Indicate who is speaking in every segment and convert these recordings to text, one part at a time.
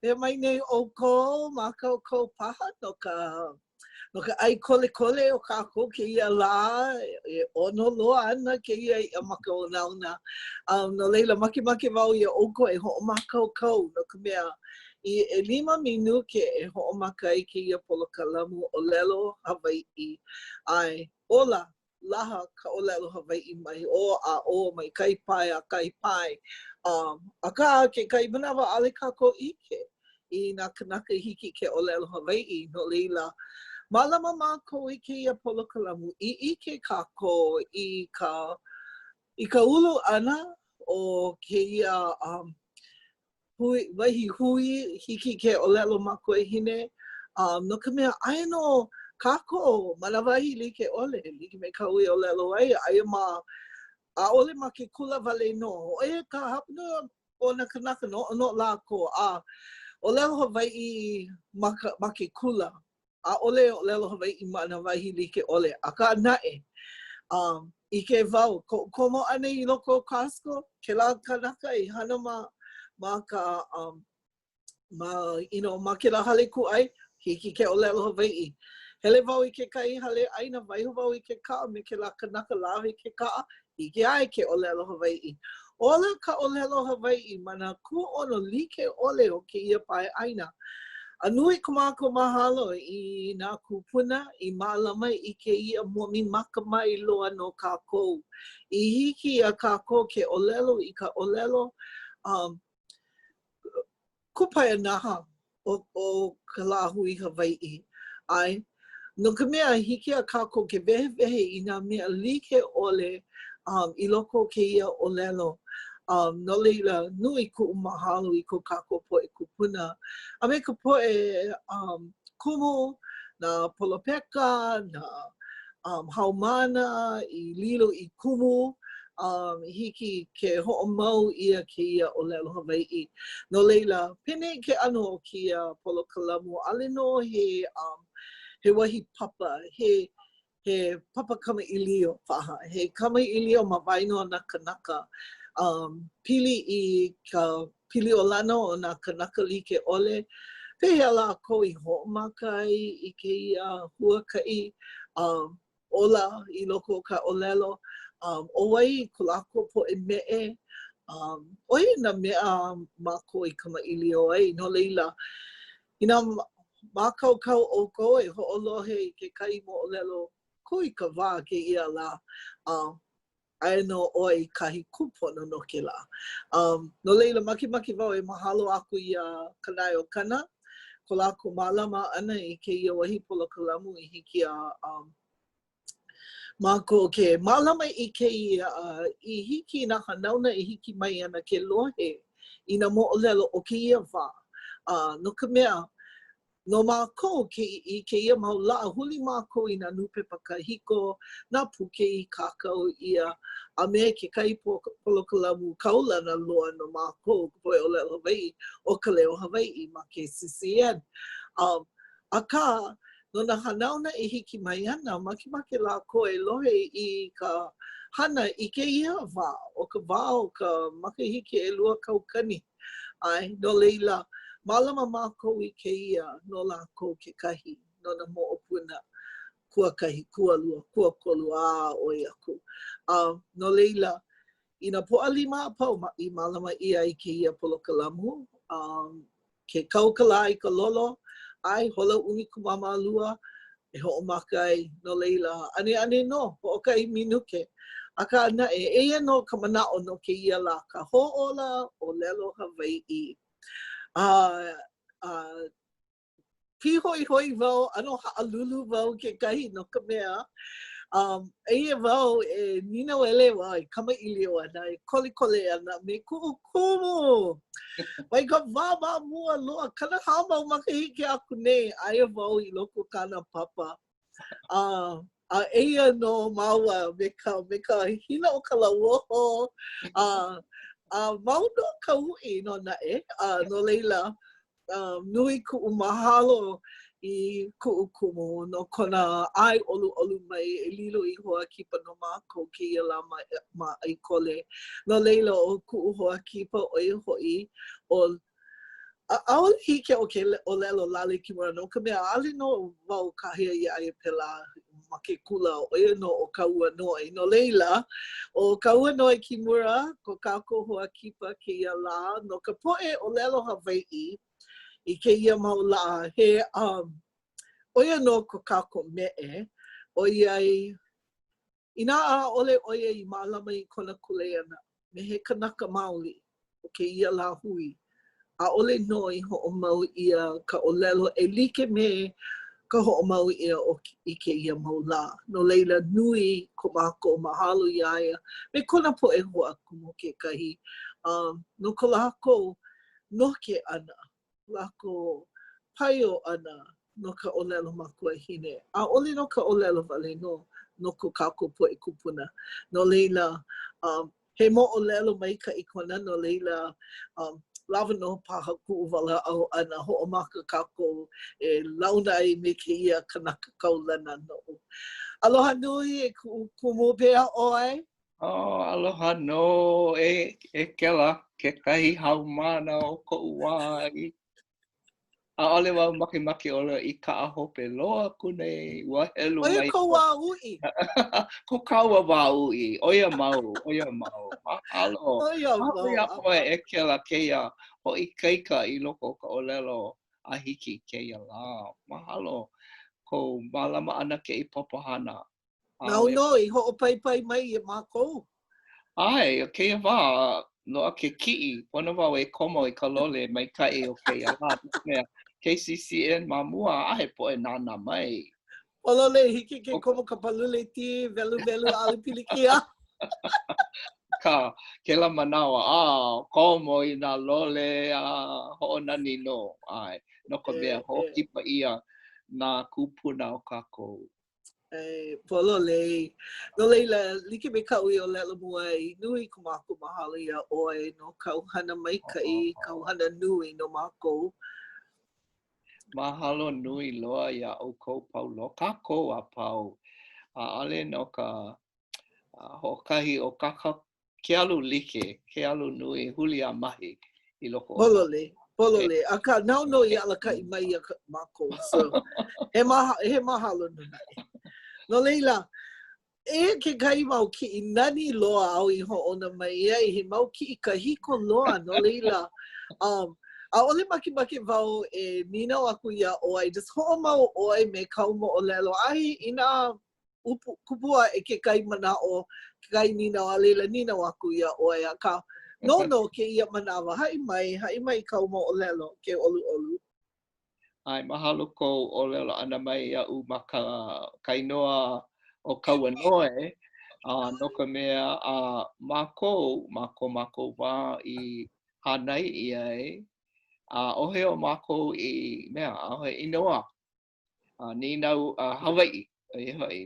Speaker 1: E mai nei o ko ma kākou paha no ka ʻai kole o kākou kēia lā e ono loa ana kēia I maka o nauna. No leila makemake wau ia oko e hoʻomākaukau no ka mea I 5 minuke e hoʻomaka ai kēia polokalamu ʻōlelo Hawaiʻi. Ai, ola, laha ka ʻōlelo Hawaiʻi mai o a o mai kai pai a kai pai. Aka ke kai manawa ʻaʻole kākou ʻike I nā kanaka hiki ke ʻōlelo Hawaiʻi no leila. Mālama mākou I kēia polokalamu I ʻike kākou I ka ulu ʻana o kēia wahi hui hiki ke ʻōlelo mākou e hine. No ka mea aia no kākou manawahi like ʻole, like me ka ui ʻōlelo ai, aia ma ʻaʻole ma ke kula wale no. Oia ka hapuna o na kanaka no lākou ʻōlelo Hawaiʻi ma ke kula. ʻAʻole ʻōlelo Hawaiʻi manawahi like ʻole, aka naʻe. I ke wau, komo ane I loko o Costco, ke la kanaka I hana ma ka, ma ke la hale kuʻai, hiki ke ʻōlelo Hawaiʻi. Hele wau I ke kai hale aina, waiho wau I ke kaʻa me ke la kanaka lawe ke kaʻa, hiki ai ke ʻōlelo Hawaiʻi. Ola ka ʻōlelo Hawaiʻi mana kuʻono like ʻole o kēia pae aina. Anui ka mākou mahalo I nā kupuna I mālama I kēia momi maka mai loa no kākou. I hiki a kākou ke ʻōlelo I ka ʻōlelo kupaia naha o ka lāhui Hawaiʻi. Ai, no ka mea hiki a kākou ke wehewehe I nā mea like ʻole I loko o kēia ʻōlelo. No leila, nui kuʻu mahalo I ko kākou poʻe kupuna. A me ka poʻe kumu, na polopeka, na haumana, I lilo I kumu, hiki ke hoʻomau ia kēia ʻōlelo Hawaiʻi. No leila, pene ke ano o kēia polokalamu, ʻaʻole no he wahi papa, he papa kamaʻilio paha, he kamaʻilio ma waino na kanaka. Pili I ka pili o lana o nā kanaka like ʻole. Pehea lākou I hoʻomaka ai I kēia huakaʻi, ola I loko o ka ʻōlelo. ʻOwai ko lākou poʻe meʻe. ʻOia nā mea mākou I kamaʻilio ai, no leila. Inā mākaukau ʻoukou e hoʻolohe I ke kai moʻolelo kui ka wā kēia lā. Aia no oi kahi kupono no ke la. No leila makemake wau e mahalo aku I Ka Leo kana. Ko lākou mālama ana I kēia wahi polokalamu I hiki a mākou ke mālama I kēia I hiki nā hanauna I hiki mai ana ke lohe I nā moʻolelo o kēia wā. No ka mea, no mākou I kēia mau laʻa huli mākou I nā nupepa kahiko, nā puke I kākou ia, a me ke kai polokalamu kaulana loa no mākou poe ʻōlelo Hawaiʻi o Ka Leo Hawaiʻi ma ke CCN. Aka, no nā hanauna e hiki mai ana, makemake lākou e lohe I ka hana I kēia wā, o ka wā o ka makahiki e lua kaukani. Ai, no leila, mālama mākou I kēia no lākou ke kahi, no na moʻopuna, kua kahi, kua lua, kua kolu, oi aku. No leila, I nā poʻalima a pau I mālama ia I kēia polokalamu, ke kaukala I ka lolo, ai hola ʻumikumamalua, e hoʻomaka ai, no leila, ane no, hoʻokahi minuke. Aka naʻe, eia no ka manaʻo no kēia lā, ka Hoʻōla ʻŌlelo Hawaiʻi. Pihoihoi wau, ano haʻalulu wau ke kahi no ka mea. Eia wau e ninauele wau I kamaʻilio ana, e kole ana, me hoʻokumu. Mai ka wā mua loa, kana hama makahiki aku nei, aia wau I loko kana papa. Eia no maua me ka hina o ka lauoho. Mau no ka hui no naʻe, no leila, nui kuʻu mahalo I kuʻu kumu no kona ʻai ʻoluʻolu mai e lilo I hoa kipa no mākou kēia lā ma ʻai kole. No leila o kuʻu hoa kipa ʻoia hoʻi o Aole hike o ke ʻōlelo Lale Kimura no ka mea ale no wau kahia ia ai pela ma ke kula o ia no o kaua noi. No leila, o kaua noi Kimura, ko kākou hoa kipa kēia la, no ka poʻe ʻōlelo Hawaiʻi I kēia mau la he o ia no ko kākou meʻe, o iai ina a ole o ia I mālama I kona kuleana, me he kanaka maoli o kēia la hui. A ole noi hoʻomau ia ka ʻōlelo e like me ka hoʻomau ia o I kēia mau la. No leila nui ko mākou mahalo iaia me kona poʻe hoʻokumu kekahi. No ko lākou no ke ʻana, lākou paio ʻana no ka ʻōlelo makuahine. A ole no ka ʻōlelo wale no ko kākou poʻe kupuna. No leila he moʻolelo maikaʻi kona no leila lawa no paha kuʻuwala au ʻana hoʻomaka kākou e launa ai me kēia kanaka kaulana no. Aloha nui e kuʻukumu pēa ʻoe?
Speaker 2: Oh, aloha no e kela ke kahi haumana o koʻu wā ʻaʻole wau makemake ʻole I ka hope loa kune ua helu mai.
Speaker 1: Oia ko wā ui?
Speaker 2: Ko kaua wā ui, oia mau. Mahalo. Mahalo ia poe e kela kēia o I keika I loko ka ʻōlelo a hiki kēia la. Mahalo. Ko mālama ana ke I papahana.
Speaker 1: Nau noi, hoʻopaipai mai I mākou.
Speaker 2: Ai, kēia wā, noa ke kiʻi, pono wau e komo I ka lole mai kai o kēia la. KCCN ma mua ahe poe nana mai.
Speaker 1: Olole hiki ke komo ka palule ti velu ale pili kia.
Speaker 2: Ke la manawa, komo I nā lole hoʻonani no. Ai, no ka mea hoʻokipa ia nā kupuna o kākou.
Speaker 1: Polole. No leila, like me kau I ʻōlelo mua I nui ko mākou mahalo ia ʻoe no kauhana maikai, kauhana nui no mākou.
Speaker 2: Mahalo nui loa ia o kou paulo. Kākou a pau. Ale no ka hoʻokahi o kākou ke alu like, ke alu nui huli a mahi I loko o.
Speaker 1: Polole. A ka nau no I alakai mai ia mākou. So, he mahalo nunai. No leila, e ke kai mau ki I nani loa au I hoʻona mai ai, he mau ki I kahiko loa, no leila. A ole maki wau e ninau aku ia ʻoe, just hoʻomau ʻoe me kau moʻolelo. Ahi ina kupua e ke kai mana o ke kai ninau a leila ninau aku ia ʻoe. A ka no ke ia manawa, hai mai kau moʻolelo ke olu.
Speaker 2: Ai, mahalo ko ʻōlelo ana mai iaʻu ma ka kainoa o kaua noe. No ka mea mākou wā I hānai iai. Ohe o mākou I mea, ohe inoa. Ninau Hawaiʻi.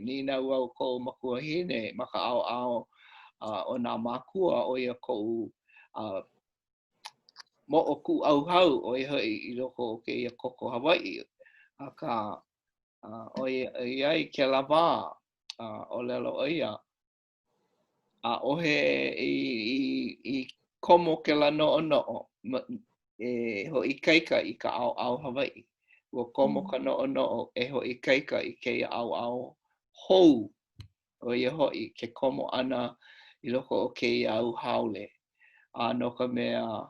Speaker 2: Ninau au ko makuahine ma ka ao o nā mākua o ia ko moʻoku auhau o I loko o kēia koko Hawaiʻi. A ka o iai ke lawā ʻōlelo ia. A ohe I komo ke la noʻonoʻo e hoʻikaika I ka ao Hawaiʻi. Ua komo ka noʻonoʻo e hoʻikaika I kēia ao hou. O ia hoʻi ke komo ana I loko o kēia au haole. No ka mea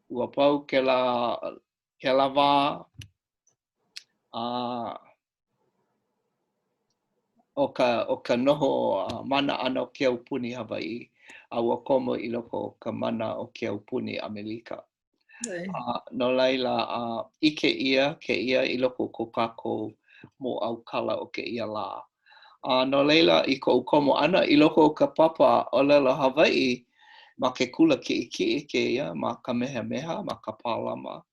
Speaker 2: ua pau ke lawā o ka noho mana ana o ke aupuni Hawaiʻi. Ua komo I loko o ka mana o ke aupuni Amerika. No laila ike ia I loko o kākou mo au kala o ke ia la. No leila I ko komo ana I loko o ka papa ʻōlelo Hawaiʻi ma ke kula kiʻi kēia ma ka mehameha ma ka pālama.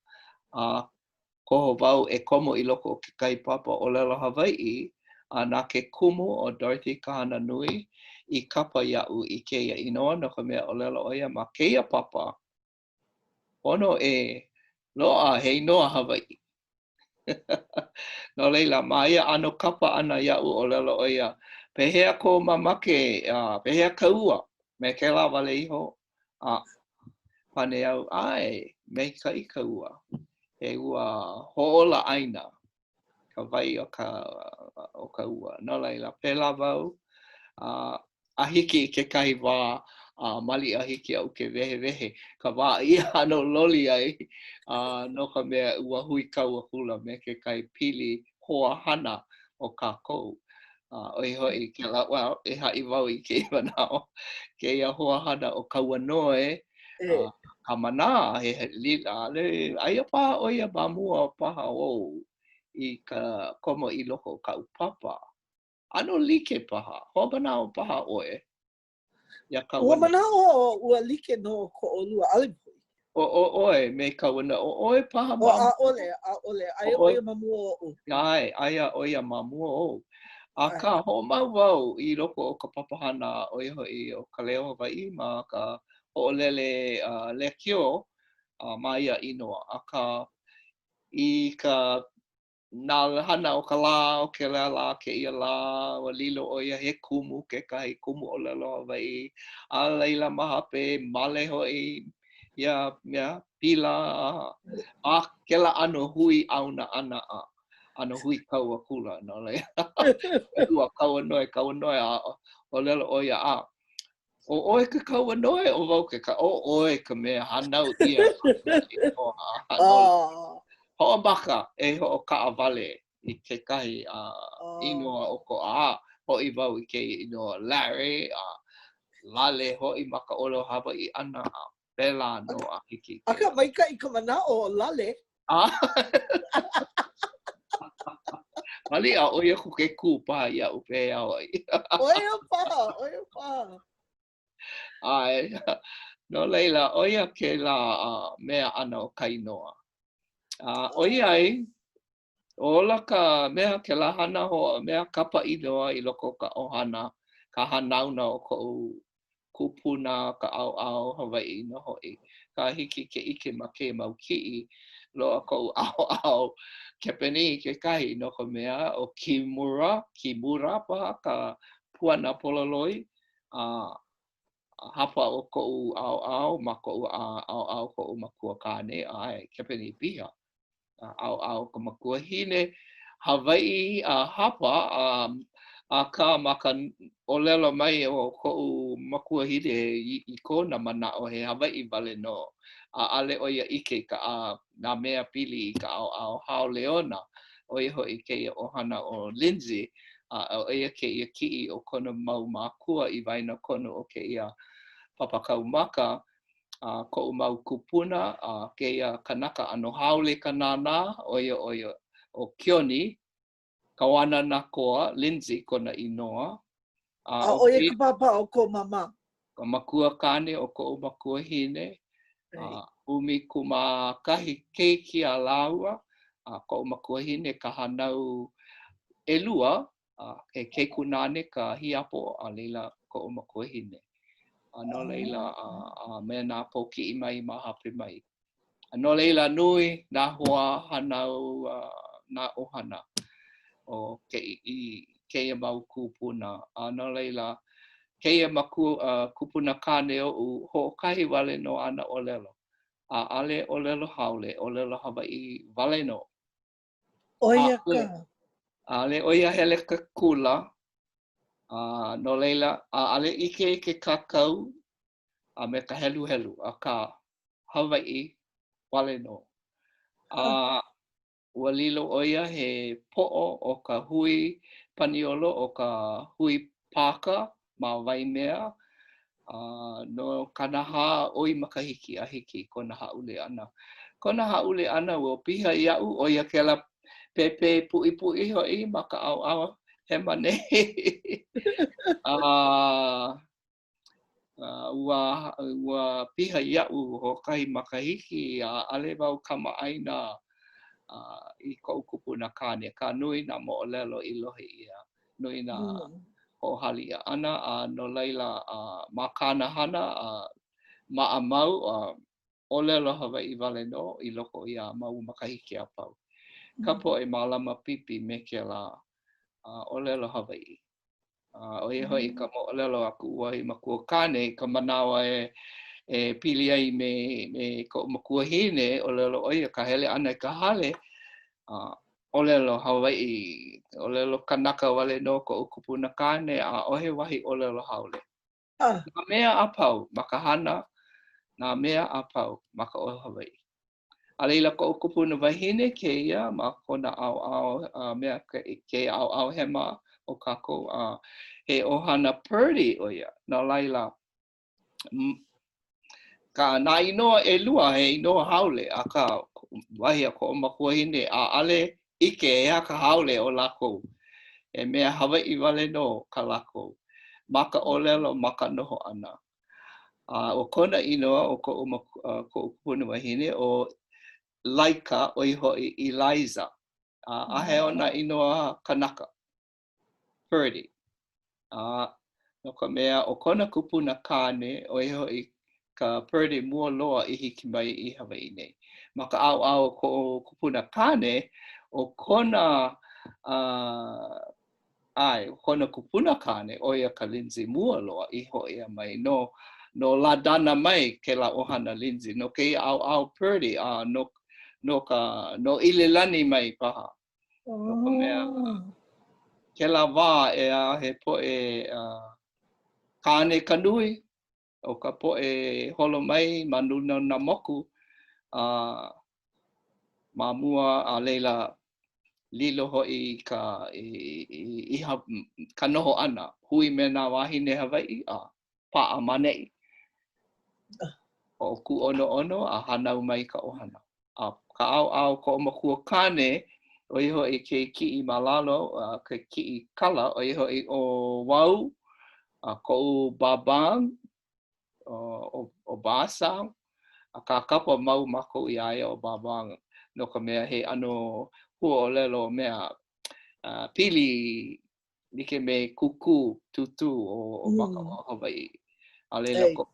Speaker 2: Koho wau e komo I loko o ke kai papa ʻōlelo Hawaiʻi nā ke kumu o Dorothy Kahananui I kapa iaʻu I kēia inoa no ka mea ʻōlelo o ia ma kēia papa. Pono e loa he inoa Hawaiʻi. No leila, ma ia ano kapa ana iaʻu ʻōlelo o ia. Pehea ko mamake, pehea kaua, me ke la wale iho. Pane au, ai, me kai kaua. he ua hoʻola ʻaina, ka wai o ka ua. No laila, pēlā wau, a hiki I kekahi wā, mali a hiki au ke wehe, ka wā ia ano loli ai, no ka mea ua hui kau a hula me ke kai pili hoa hana o kākou. Oi hoi ke la, well, e hai wau I ke iwanao, kēia hoa hana o kaua noe, ka mana, he lila, aia paha oia mamua paha o I ka komo I loko ka upapa. Ano like paha, hoa manao paha oe. Ia
Speaker 1: Ua
Speaker 2: kawana.
Speaker 1: manao ua like no ko olua alipui.
Speaker 2: Oe, me kawana, oe paha
Speaker 1: O
Speaker 2: mamua.
Speaker 1: a ole, aia oia mamua o.
Speaker 2: Ai, aia oia mamua o. A ka ho mau wau I loko o ka papahana oi hoi o Ka Leo Hawaiʻi ma ka hoʻolele lekiō ma ia inoa. A ka I ka nā hana o ka lā o ke la kēia lā o lilo o ia he kumu ke kahi kumu ʻōlelo Hawaiʻi. A leila mahape male hoi ia mea pila a kela ano hui auna ana a. Ano hui kau a kula no le. Ua kau noe a ʻōlelo o ia a. O oe ka kau noe o wau ke ka o oe ka mea hanau ia. Ho'a maka e ho'o ka wale I ke kahi inoa o ko a ho'i wau I ke inoa Lale Lale ho'i maka ʻōlelo Hawaiʻi ana pēlā no a hiki.
Speaker 1: Aka maika I ka manao o Lale.
Speaker 2: Mali a oia ku ke kū paha ia upe au ai.
Speaker 1: Oia paha.
Speaker 2: Ai, no leila, oia ke la mea ana o kainoa. Oia ai, ola ka mea ke la hana hoa, mea kapa inoa I loko ka ohana, ka hanauna o kou kupuna ka au Hawaiʻi no hoi. Ka hiki ke ike ma ke mau ki'i, loa kou au kepeni ke kahi no ka mea o Kimura paha ka puana polaloi, hapa o kou au ma kou au kou makua kane ai kepeni piha. Au ka makua hine Hawaiʻi hapa a ka maka ʻōlelo mai o kou makua hine I kona manao he Hawaiʻi wale no. Ale o ia ike ka nā mea pili I ka au hao leona o ia hoi kēia ohana o Lindsay o ia kēia ki'i o kona mau mākua I waina kona o kēia papakau maka ko'u mau kupuna kēia kanaka ano haole kanana o ia o Kioni kawana na koa Lindsay kona inoa.
Speaker 1: O ia ka papa o ko mama.
Speaker 2: Ka makua kane o ko'u makua hine. Umi kuma kahi keiki a laua, ko'u makua hine ka hanau elua, e keikunane ka hiapo a leila ko'u makua hine. No leila me nā poki I mai ma hape mai. No leila nui nā hoa hanau nā ohana o kēia mau kupuna. No leila kēia makua kupuna kane o hoʻokahi wale no ana ʻōlelo. Ale ʻōlelo haole, ʻōlelo Hawaiʻi wale no.
Speaker 1: Oia ka.
Speaker 2: Ale oia hele ka kula. No leila, ale ike ke kākou me ka helu a ka Hawaiʻi wale no. Ua lilo oia he po'o o ka hui paniolo o ka hui paka ma waimea. No kanaha oi makahiki a hiki kona haʻule ana. Kona haʻule ana ua piha iaʻu oia kela pepe puʻi hoi ma ka ʻaoʻao he mane. Ua piha iaʻu ho kahi makahiki ale wau kamaʻaina I koʻu kupuna kane. Ka nui nā moʻolelo I lohe ia. Nui nā hoʻohali ʻana no laila ma kāna hana maʻamau ʻōlelo Hawaiʻi wale no I loko o ia mau makahiki a pau. Ka poʻe mālama pipi me ke la ʻōlelo Hawaiʻi. O ia hoi ka moʻolelo aku ua I makua kane ka manawa pili ai me ko makua hine ʻōlelo ʻoia ka hele ʻana I ka hale ʻōlelo Hawaiʻi, ʻōlelo kanaka wale no ko kupuna kane a ʻohe wahi ʻōlelo haole. Nā mea a pau ma ka hana, nā mea a pau ma ka ʻōlelo Hawaiʻi. A leila ko kupuna wahine kēia ma kona au mea ke au hema o kākou he ohana purdy ʻoia. Nā laila ka nā inoa lua he inoa haole a ka wahi a ko makua hine a ale ike ka haole o lākou. E mea Hawaiʻi wale no ka lākou. Ma ka ʻōlelo, ma ka noho ʻana. O kona inoa o ko kupuna wahine o laika o hoʻi Eliza. A he ona inoa kanaka. Purdy. No ka mea o kona kupuna kane o hoʻi ka purdy mua loa I hiki mai I Hawaiʻi nei. Ma ka au ko kupuna kane o kona kona kupuna kane o ia ka lindsay mua loa I hoʻi mai no ladana mai ke la ohana lindsay no ke au purdy no ililani mai paha. No ka mea ke la wā he poʻe kane kanui o ka poʻe holo mai manuna na moku ma mua a leila lilo hoʻi ka noho ʻana hui me nā wahine Hawaiʻi paʻa maneʻi o ku ono a hanau mai ka ohana. Ka au ko makua kane o hoʻi ke kiʻi malalo ke kiʻi kala o hoʻi o wau ko babang o basang a ka kapa mau mako I aia o babang no ka mea he ano huaʻōlelo mea pili like me kuku tutu o baka o Hawaiʻi. A leila ko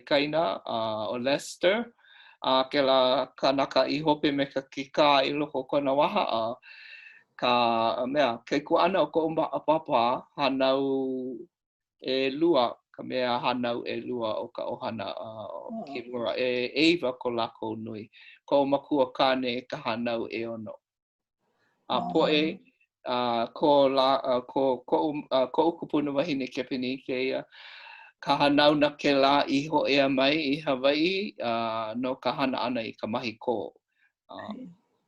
Speaker 2: kaina o Lester ke la kanaka I hope me ka kika I loko kona waha ka mea ke kuana o ko papa hanau lua ka mea hanau lua o ka ohana Kimura Eva ko lako nui ko makua kane ka hanau ono poe ko kupuna wahine kepini kēia ka hanau na ke la I hoʻea mai I Hawaiʻi no ka hana ʻana I ka mahi kō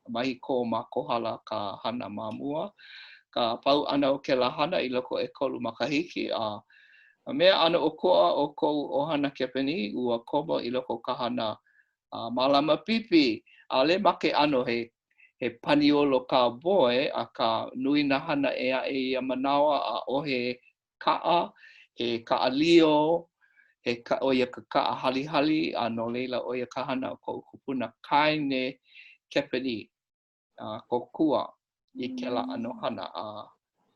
Speaker 2: mahi kō ma kohala ka hana mamua ka pau ʻana o ke la hana I loko kolu makahiki mea ʻana o koa o kou ohana kepini ua komo I loko ka hana malama pipi ale make ʻano he paniolo cowboy a ka nui na hana ia manawa a o he kaʻa he kaʻalio he oia ka kaʻa halihali no leila oia ka hana o kou kupuna kaine kepini ko kua I ke la ano hana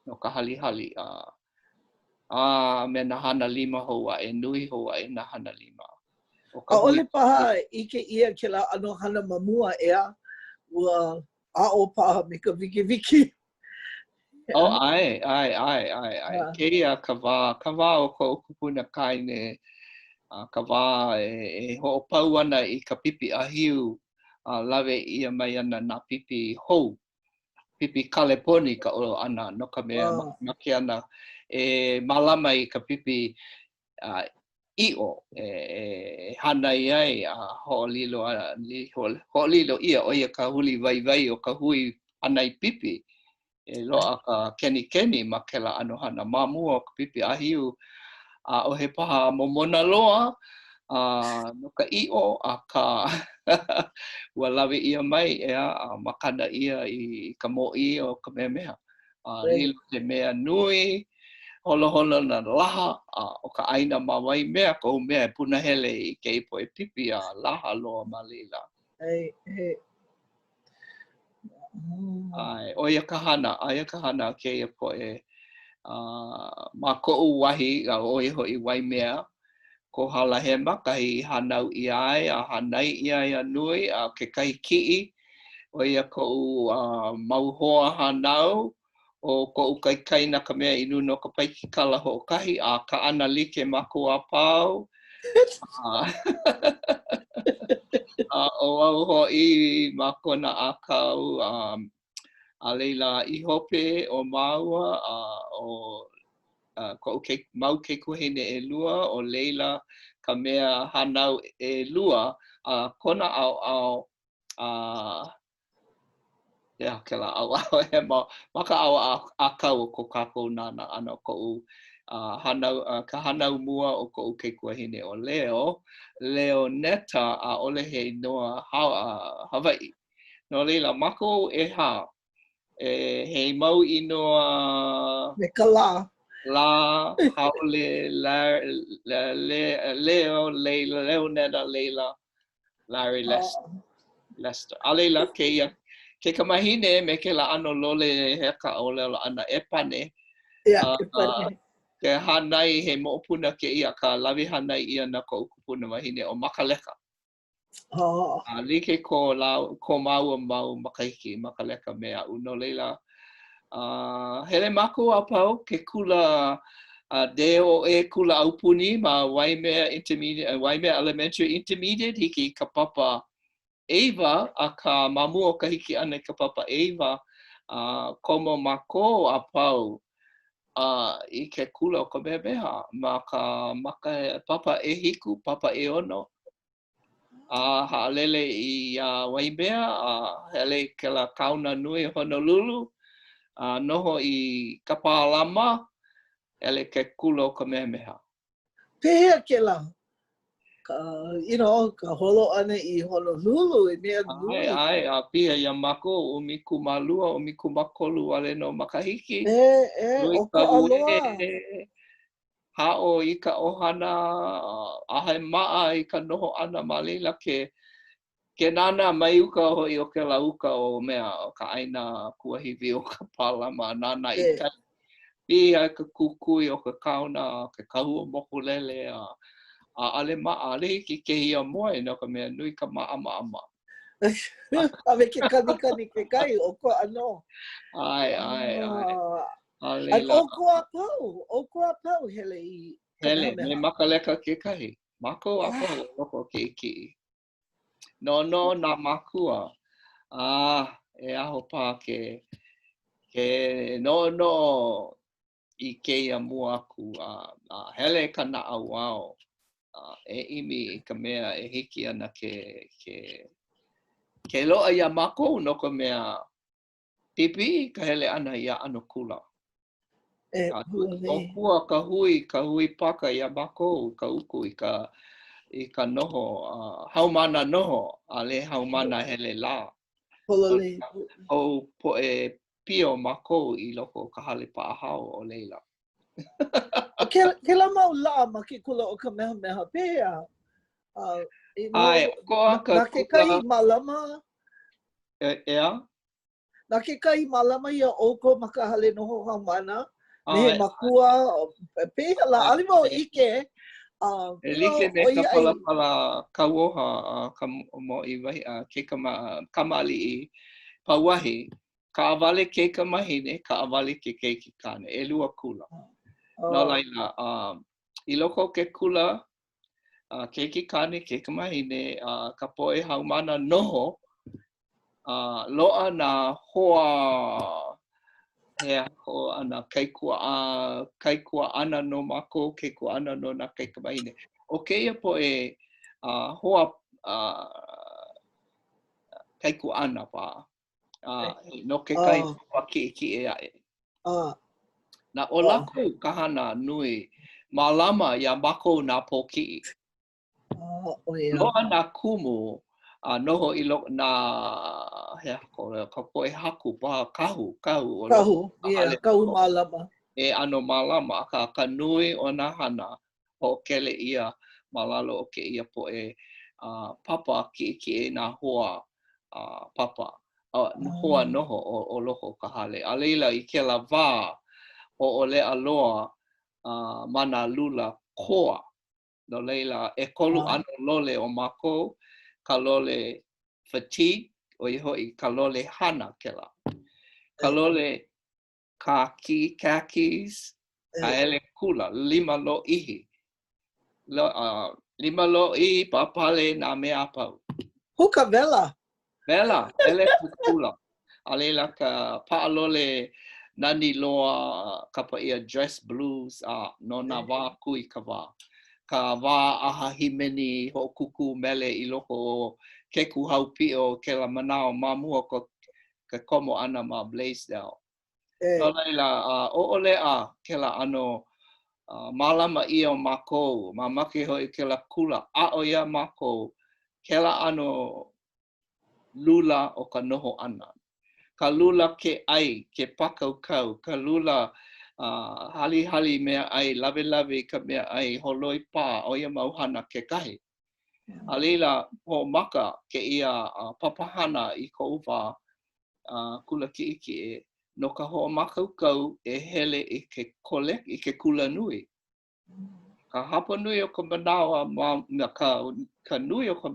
Speaker 2: no ka halihali me na hana lima hoa nui hoa na hana lima.
Speaker 1: ʻAʻole paha ike ia ke la ano hana mamua ea ua ʻaʻo paha me ka wiki.
Speaker 2: Ai. Kēia ka wā o ko kupuna kaine ka wā hoʻopau ana I ka pipi ahiu lawe ia mai ana nā pipi hou. Pipi kaleponi ka olo ana no ka mea make ana malama I ka pipi i'o hana ai hoʻolilo ia o ia ka huli waiwai o ka hui ana I pipi loa ka keni ma ke la ano hana mamua o ka pipi ahiu o he paha momona loa no ka i'o a ka ua lawe ia mai makana ia I ka moʻi o ka mea lilo te mea nui holo na laha o ka ʻaina mawai mea ko mea puna hele I ke ipo pipi laha loa ma leila. Oia ka hana kēia poe ma koʻu wahi oi hoʻi wai mea ko hala hema kahi hanau I ai hanai I ai nui ke kahi kiʻi oia koʻu mau hoa hanau o koʻu kaikaina ka mea inu no ka paikikala hoʻokahi ka ʻana like maku a pau O au hoʻi ma kona ʻākau a leila I hope o maua o ko ke mau ke kuhine ʻelua o leila ka mea hanau ʻelua kona au yeah, kela au he maka au ʻākau o ko kākou nana ana koʻu ka hanau mua o koʻu ke kuahine o Leo neta a ole he noa Hawaiʻi. No leila mako he mau inoa
Speaker 1: Me ka lā.
Speaker 2: la haole Leo neta leila Larry Lester. A leila kēia ke kamahine me ke la ano lole he ka ʻōlelo ana pane.
Speaker 1: Yeah, epane.
Speaker 2: Ke hanai he moʻopuna kēia ka lawi hanai ia na ko kupuna mahine o makaleka. Like ko mau makahiki makaleka mea uno leila. Hele maku a pau ke kula deo kula aupuni ma Waimea Intermediate, Waimea Elementary Intermediate hiki ka papa Eva a ka mamu o ka hiki ana ka papa Eva komo mako a pau I ke kula o ka meha ma ka papa e hiku, papa e ono. Haalele I Waimea, hele ke la kauna nui Honolulu, noho I Kapalama, hele ke kula o ka meha.
Speaker 1: Pehea ke la. Ka holo ana I Honolulu I mea nui.
Speaker 2: Ai, pia ia mako, umiku malua, umiku makolu ale no makahiki.
Speaker 1: O ko aloha.
Speaker 2: Hao I ka ohana, ahe maa I ka noho ana ma leila ke nana mai uka hoi o ke lauka o mea o ka aina kuahiwi o ka palama nana I ka pia ka kukui o ka kauna, ka kahu o mokulele ale maa, ale hiki ke hia moe no ka mea nui ka maa.
Speaker 1: Ave ke kani ke kai o ko ano.
Speaker 2: Ai.
Speaker 1: An o ko a pau hele I
Speaker 2: Hele, me makaleka ke kahi. Mako a pau loko ke iki. No na makua. E aho pā ke no I kēia mua aku. Hele ka na awao. E imi I ka mea e hiki ana ke loa ia mako no ka mea pipi ka hele ana ia ano kula. O kua ka hui paka ia mako ka uku I ka noho, haumana noho, ale haumana hele la.
Speaker 1: Polole.
Speaker 2: O po e pio mako I loko ka hale paahao o leila.
Speaker 1: Ke la mau la ma ke kula o ka meha pēa.
Speaker 2: Ai, koa ka
Speaker 1: na ke kai malama.
Speaker 2: Ea?
Speaker 1: Na ke kai malama ia oko ma ka hale noho haumana. Me he makua, pēa la, ali mau ike.
Speaker 2: E like me ka pala kauoha ka mo I wahi ke kamali I pawahi ka awale ke ka mahine ka awale ke keiki kane e lua kula. No laila I loko ke kula keiki kane ke ka mahine ka poe haumana noho loa na hoa ho ana kaikua ana no mako ke ku ana no na kai kamahine o keia po e hoa kaikua ana pa no ke kai ki e ai na o lako kahana nui malama ya mako na poki loa na kumu noho I lo na ka poe haku pa kahu
Speaker 1: malama
Speaker 2: e ano malama ka nui o na hana o kele ia malalo o ke ia po e papa ki e na hoa papa hoa noho o loko ka hale a leila I ke la wā o ole aloa mana lula koa no leila e kolu ano lole o mako ka lole fatigue o hoi ka lole hana kela. Ka lole khakis, ka ele kula, 5 lo ihi. Lima lo'i papale nā mea apau.
Speaker 1: Huka vela.
Speaker 2: Vela, ele kukula. Alela ka pa'alole nani loa kapa ia dress blues no nā wā kui ka wā. Ka wā aha himeni hoʻokumu mele I loko o ke kuhau pio ke la manao mamua ko ka komo ana ma Blaisdell. No leila o'olea ke la ano malama I o mākou, ma make hoi ke la kula a o ia mākou ke la ano lula o ka noho ana. Ka lula ke ai, ke pakaukau, ka lula hali mea ai, lawe ka mea ai, holoi pā, o ia mauhana ke kahi. Alila ho maka ke ia papahana I ko uwa kula kiʻikiʻi, no ka ho makaukau e hele I ke kole, I ke kula nui. Ka hapa nui o ka manawa, ka nui o ka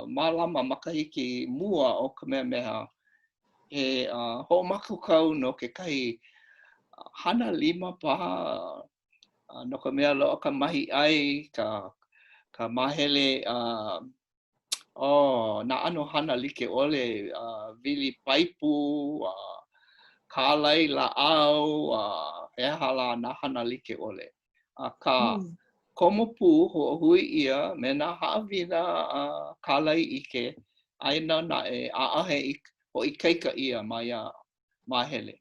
Speaker 2: malama makahiki mua o ka mea meha, he ho makaukau no ke kai hana lima paha no ka mea loa ka mahi ai ka mahele na ano hana like ole vili paipu kālai la'au he hala na hana like ole ka komo pu ho hui ia me na haawina kālai ike aina na e aahe o I keika ia ma hele.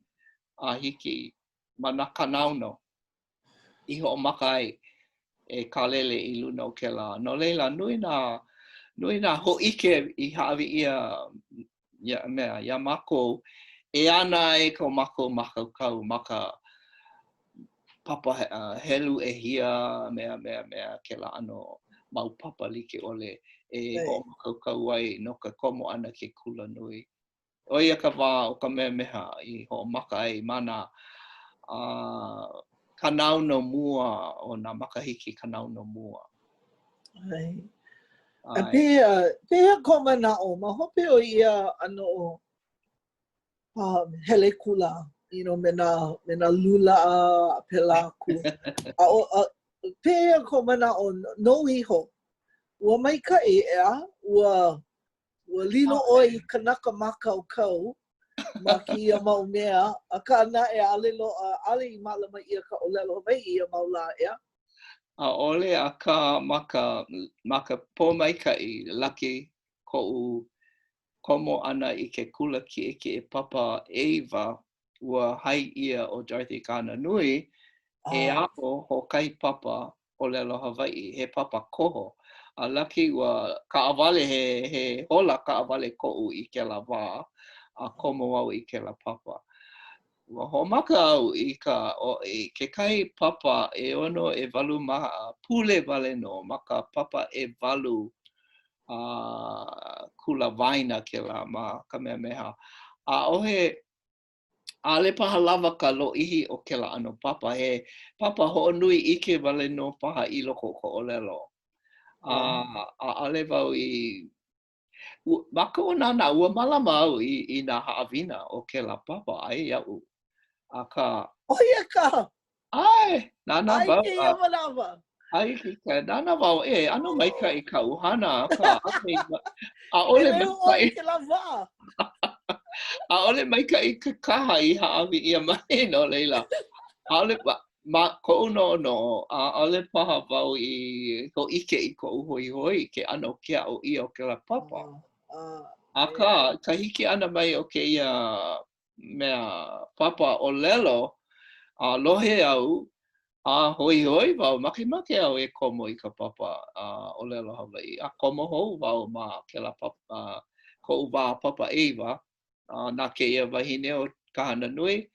Speaker 2: Hiki mana kanauno. I ho maka ai e kalele I luna o ke la. No leila nui na ho ike I haawi ia mea. Ia mako e ana e ko mako makaukau maka papa helu e hia mea ke la ano mau papa like ole e ho makaukau ai no ka komo ana ke kula nui. O ia ka wā o ka mea meha I ho maka ai mana kanau no mua o nā makahiki kanau no mua.
Speaker 1: A pēhea ko manao, ma hope o ia ano hele kula, me nā lula a pelaku. Pēhea ko manao no iho, ua maikaʻi ea, ua lilo oi kanaka makaukau ma kia mau mea, a ka ana e ale I malama ia ka ʻōlelo Hawaiʻi ia mau la ea.
Speaker 2: A ole a ka maka pōmaikaʻi laki koʻu komo ana I ke kula ki papa Eva ua hai ia o Dorothy Kana Nui e ako ho kai papa ʻōlelo Hawaiʻi, he papa koho. A laki ua ka awale he hola ka awale koʻu I ke la wā, a komo au I ke la papa. Ua homaka au I ke kai papa e ono e walu maha pule wale no, maka papa e walu kula waina ke la ma ka mea meha. A ohe ale paha lava ka loʻihi o ke la ano papa, he papa hoʻonui ike wale no paha I loko ko ʻōlelo. Ale wau I maka o nana ua malama au I nā haawina o ke la papa ai iau. Aka
Speaker 1: Oia ka!
Speaker 2: ai nana wau.
Speaker 1: Ai ke ia manawa.
Speaker 2: Ai ke nana wau ano maikaʻi ka uhana ka a ole maikaʻi
Speaker 1: ke la wā.
Speaker 2: a ole maikaʻi ka kaha I haawi ia mai no leila. A ole koʻu no a ole paha wau I ko ike I koʻu hoihoi ke ano ke o ia o ke la papa. Aka ka hiki ana mai o ke ia mea papa ʻōlelo lohe au hoihoi wau make au e komo I ka papa ʻōlelo Hawaiʻi. A komo hou wau ma ke la papa koʻu wā papa Eva nā ke ia wahine o ka hana nui.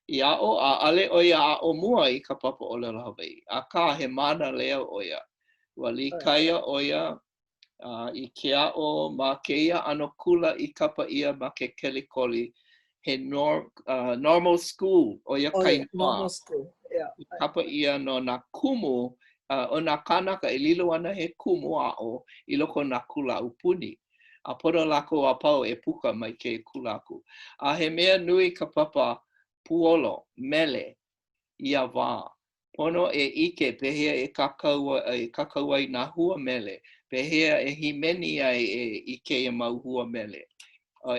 Speaker 2: I a'o a ale o ia a'o mua I ka papa ʻōlelo Hawaiʻi. A ka he mana leo o ia. Ua likaia o ia I ke a'o ma kēia ano kula I kapa ia ma ke kelikoli he normal school o ia kai
Speaker 1: normal school.
Speaker 2: I kapa ia no nā kumu o nā kanaka e lilo ana he kumu a'o I loko nā kula upuni. A pono lako a pau e puka mai ke kula aku. A he mea nui ka papa puolo, mele, ia wā. Pono e ike pehea e kākou ai nā hua mele. Pehea e himeni ai i kēia mau hua mele.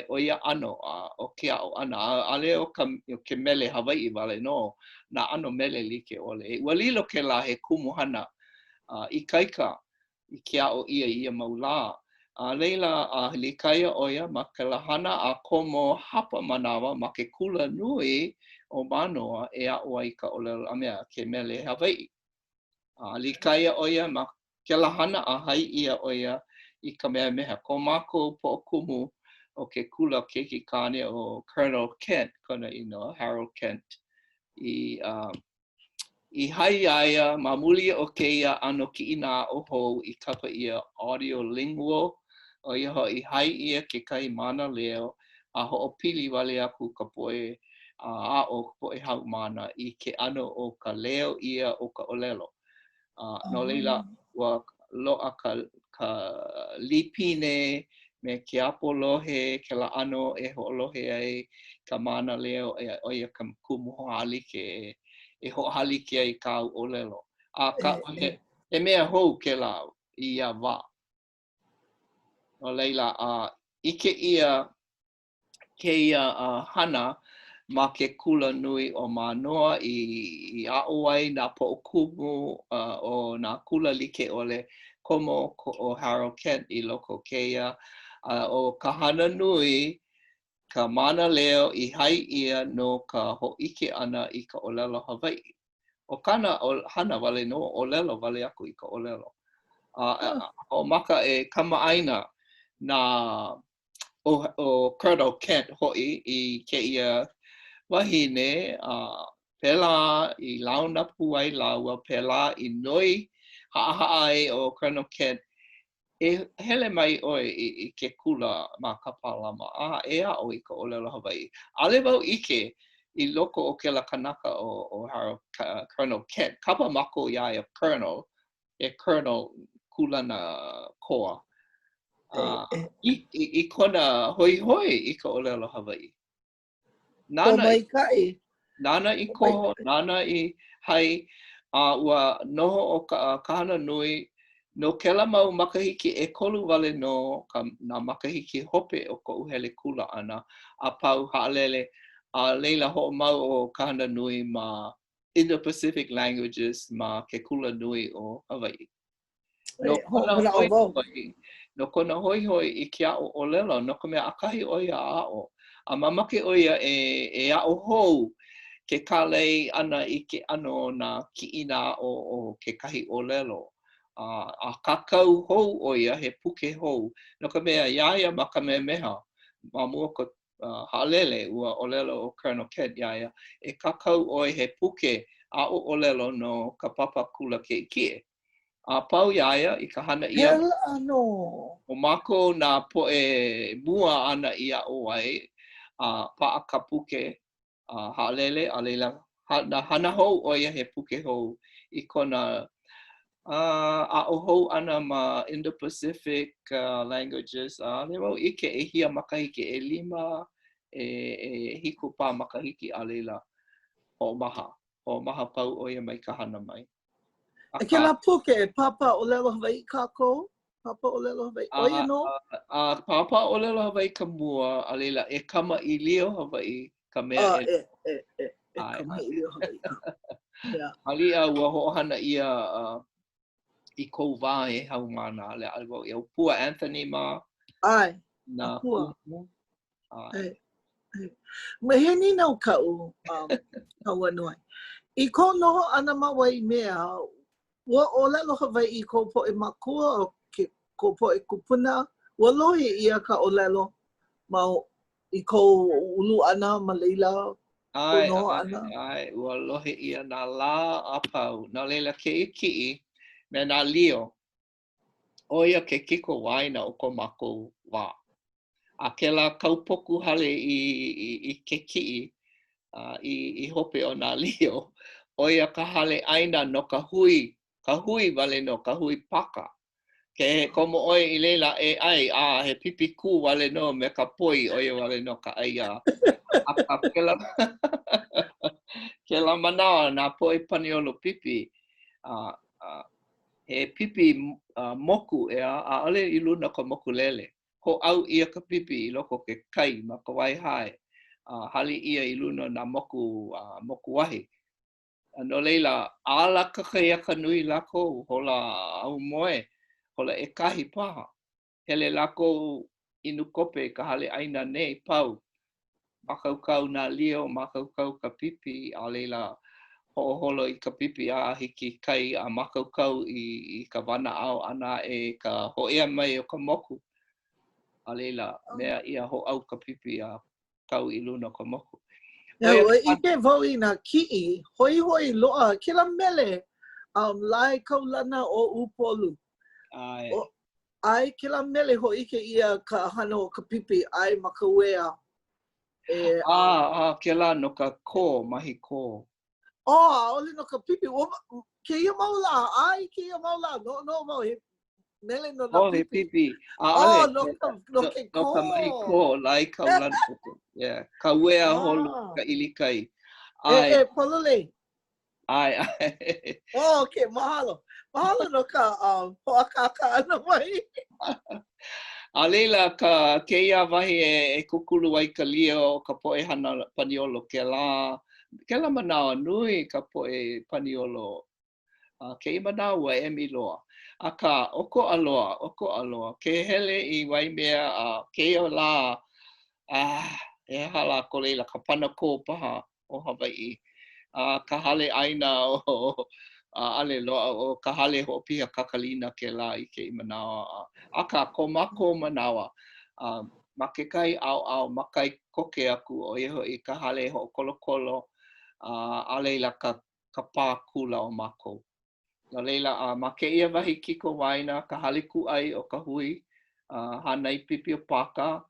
Speaker 2: O ia ano o ke ao ana. Ale o ke mele Hawaiʻi wale no. Nā ano mele like ole. E walilo ke la he kumuhana i kaika i ke ao ia mau la. Leila likaia oia ma ke lahana a komo hapa manawa ma ke kula nui o manoa e a'o ai ka ʻōlelo a mea ke mele Hawaiʻi. Likaia oia ma ke lahana a hai ia oia i ka mea meha. Ko mākou hoʻokumu o ke kula keiki kāne o Colonel Kent, kona inoa, Harold Kent. I hai aia ma muli o kēia ano ki ina o hou i kapa ia audio lingual. O ia ho i hai ia ke kai mana leo a ho o pili wale aku ka poe a o poe hau mana i ke ano o ka leo ia o ka ʻōlelo. No leila wa loa ka lipine me ke apolohe ke la ano e hoʻolohe ai ka mana leo e o ia ka kumu hoʻalike e hoʻalike ai ka ʻōlelo. He mea hou ke la i ia wā. No leila, ike ia kēia hana ma ke kula nui o manoa i a'o ai nā poʻokumu o nā kula like ole komo o Harold Kent i loko kēia. O ka hana nui, ka mana leo i hai ia no ka hoʻike ʻana i ka ʻōlelo Hawaiʻi. O kana hana wale no ʻōlelo wale aku i ka ʻōlelo. O maka e kamaʻaina na o Colonel Kent hoʻi i kēia wahine pēlā i launa pu ai laua pēlā i noi haʻahaʻa ai o Colonel Kent e hele mai oi i ke kula ma ka palama e a'o i ka ʻōlelo Hawaiʻi. Ale wau ike i loko o ke la kanaka o Colonel Kent. Kapa mako ia e Colonel kulana koa. I kona hoi i ka ʻōlelo Hawaiʻi. Nana i koho, nana i hai, ua noho o ka hana nui, no kela mau makahiki e kolu wale no nā makahiki hope o ko hele kula ana, a pau ha'alele, leila ho'o mau o ka hana nui ma Indo-Pacific languages ma ke kula nui o Hawaiʻi. No kona hoi i ke a'o ʻōlelo, no ka mea akahi oia a'o. A mamake oia e a'o hou ke kālei ana i ke ano na ki'ina o ke kahi ʻōlelo. A kākou hou oia he puke hou. No ka mea iaia ma ka mea meha, ma mua ko ha'alele ua ʻōlelo o Colonel Kent iaia, e kākou oi he puke a'o ʻōlelo no ka papa kula keʻikie. A pau iaia i ka hana ia. O mako nā poe mua ana i a'o ai, pa'a ka puke ha'alele, a leila na hana hou oia he puke hou i kona a'o hou ana ma Indo-Pacific languages. Le wau ike e hia makahiki e 5 e hiku pā makahiki a leila o maha pau oia mai ka hana mai.
Speaker 1: E ke la puke, papa ʻōlelo Hawaiʻi kākou? Papa ʻōlelo Hawaiʻi, oia no?
Speaker 2: Papa ʻōlelo Hawaiʻi ka mua, a leila e kama i lio Hawaiʻi ka mea
Speaker 1: e kama i lio Hawaiʻi.
Speaker 2: Alia ua hoʻohana ia i kou wā e hau mana, le algo i au pua Anthony ma.
Speaker 1: Ai,
Speaker 2: na
Speaker 1: pua.
Speaker 2: Kumu.
Speaker 1: Me he ni nau kau, kau anuai. I ko noho ana mawai mea, ua ʻōlelo Hawaiʻi ko poʻe makua o ko poʻe kupuna, ua lohi ia ka ʻōlelo ma i ko ulu ana ma leila.
Speaker 2: Ai, ua lohi ia nā lā a pau. Nā leila ke iki'i me nā lio. Oia ke kiko waina o ko mako wā. A ke la kaupoku hale i ke ki'i i hope o nā lio. Oia ka hale aina no ka hui wale no ka hui paka. Ke komo oi i leila e ai, he pipi ku wale no me ka poi oia wale no ka ai Ke la manawa nā poe paniolo pipi, he pipi moku a ole I luna ka moku lele. Ho au ia ka pipi I loko ke kai ma ka waihai. Hali ia I luna nā moku wahi. No leila, ala ka kēia ka nui lako, hola au moe, hola e kahi paha. Hele lako inu kope ka hale aina nei pau. Makaukau nā lio, makaukau ka pipi, a leila ho'oholo I ka pipi a hiki kai a makaukau I ka wana au ana e ka ho'ea mai o ka moku. A leila, mea ia ho'au ka pipi a kau I luna ka moku.
Speaker 1: Ike wau I nā ki'i, hoi hoi loa, kila mele, lai kaulana o upolu. Ai kila mele ho ike ia ka hana o ka pipi, ai makawea.
Speaker 2: Kela no ka ko, mahi ko.
Speaker 1: Ole no ka pipi, kēia maula, ai kēia maula, no mau he mele no na
Speaker 2: pipi.
Speaker 1: No ke ko.
Speaker 2: No ka mahi ko, lai kaulana. Yeah, ka wea holu, ka ilikai.
Speaker 1: Polole.
Speaker 2: Ai.
Speaker 1: Okay, mahalo. Mahalo no ka hoakaka ana mai.
Speaker 2: A leila ka kēia wahi e kukulu ai ka lio ka poe hana paniolo ke la manawa nui ka poe paniolo. Kēia manawa e miloa. A ka oko aloa. Ke hele I wai mea kēia la e hala ko leila ka panako paha o Hawaiʻi. Ka hale aina o ale loa o ka hale hoʻopia kakalina ke la I ke manawa. Aka ko mako manawa. Ma ke kai au makai koke aku o iho I ka hale hoʻokolokolo. A leila ka pā kula o mako. No leila ma ke ia wahi kiko waina ka hale kuʻai o ka hui. Hanai pipi o paka.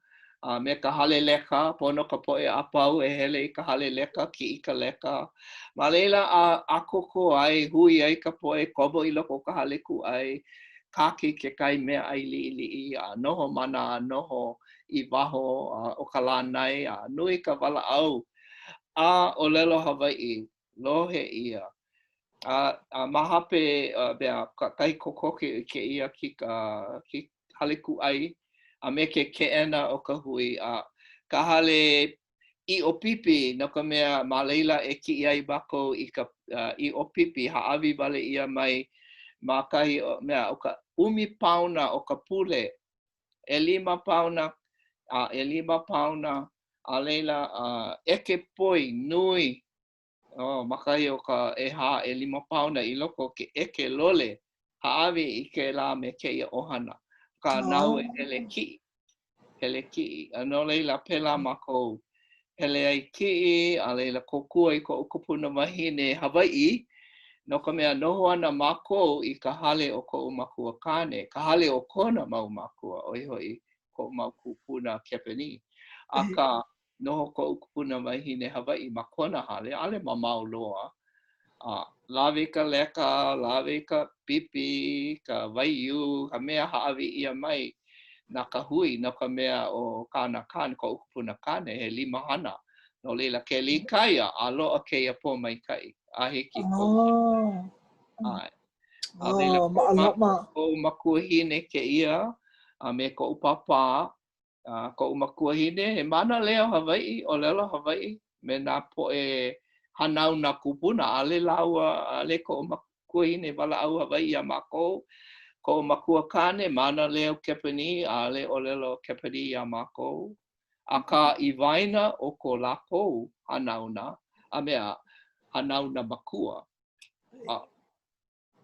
Speaker 2: Me ka hale leka, pono ka poe apau e hele I ka hale leka ki I ka leka. Ma leila a koko ai, hui ai ka poe kobo I loko ka hale kuʻai. Kaki ke kai mea ai liʻiliʻi, noho mana, noho I waho o ka lānai, nui ka walaʻau. ʻŌlelo Hawaiʻi, lohe ia. Mahape kai kokoke ke ia ki hale kuʻai. Me ke ʻena o ka hui, ka hale I o pipi, no ka mea ma leila e ki ai bako I o pipi, haawi wale ia mai ma kahi mea o ka pauna o ka pule, 5 pauna, 5 pauna, a leila eke poi, nui, makahi o ka 5 pauna I loko ke eke lole, haawi I ke la me keia ohana. Ka nau hele ki'i. No leila pela mako hele ai ki'i, a leila kokua I ko ukupuna wahine Hawaiʻi, no ka mea noho ana mako I ka hale o ko makua kane, ka hale o kona mau makua, o iho I ko mau kupuna kepeni. A ka noho ko ukupuna wahine Hawaiʻi ma kona hale, ale ma mau loa. Lawe ka leka, lawe ka pipi, ka waiu, ka mea haawi ia mai na ka hui, no ka mea o kāna kane, ko ukupuna kane, he 5 hana. No leila ke li kaia, a loa keia po mai kai, a hiki ko. A leila ko makua hine ke ia, me ko upapa, ko makua hine, he mana leo Hawaiʻi, ʻŌlelo Hawaiʻi, me nā poe hanau na kupuna, ale laua, ale ko makua hine wala au Hawaiʻi a mako, ko makua kane, mana leo kepeni, ale ʻŌlelo kepeni a mako. A ka I waina o ko lako hanauna, a mea hanauna makua,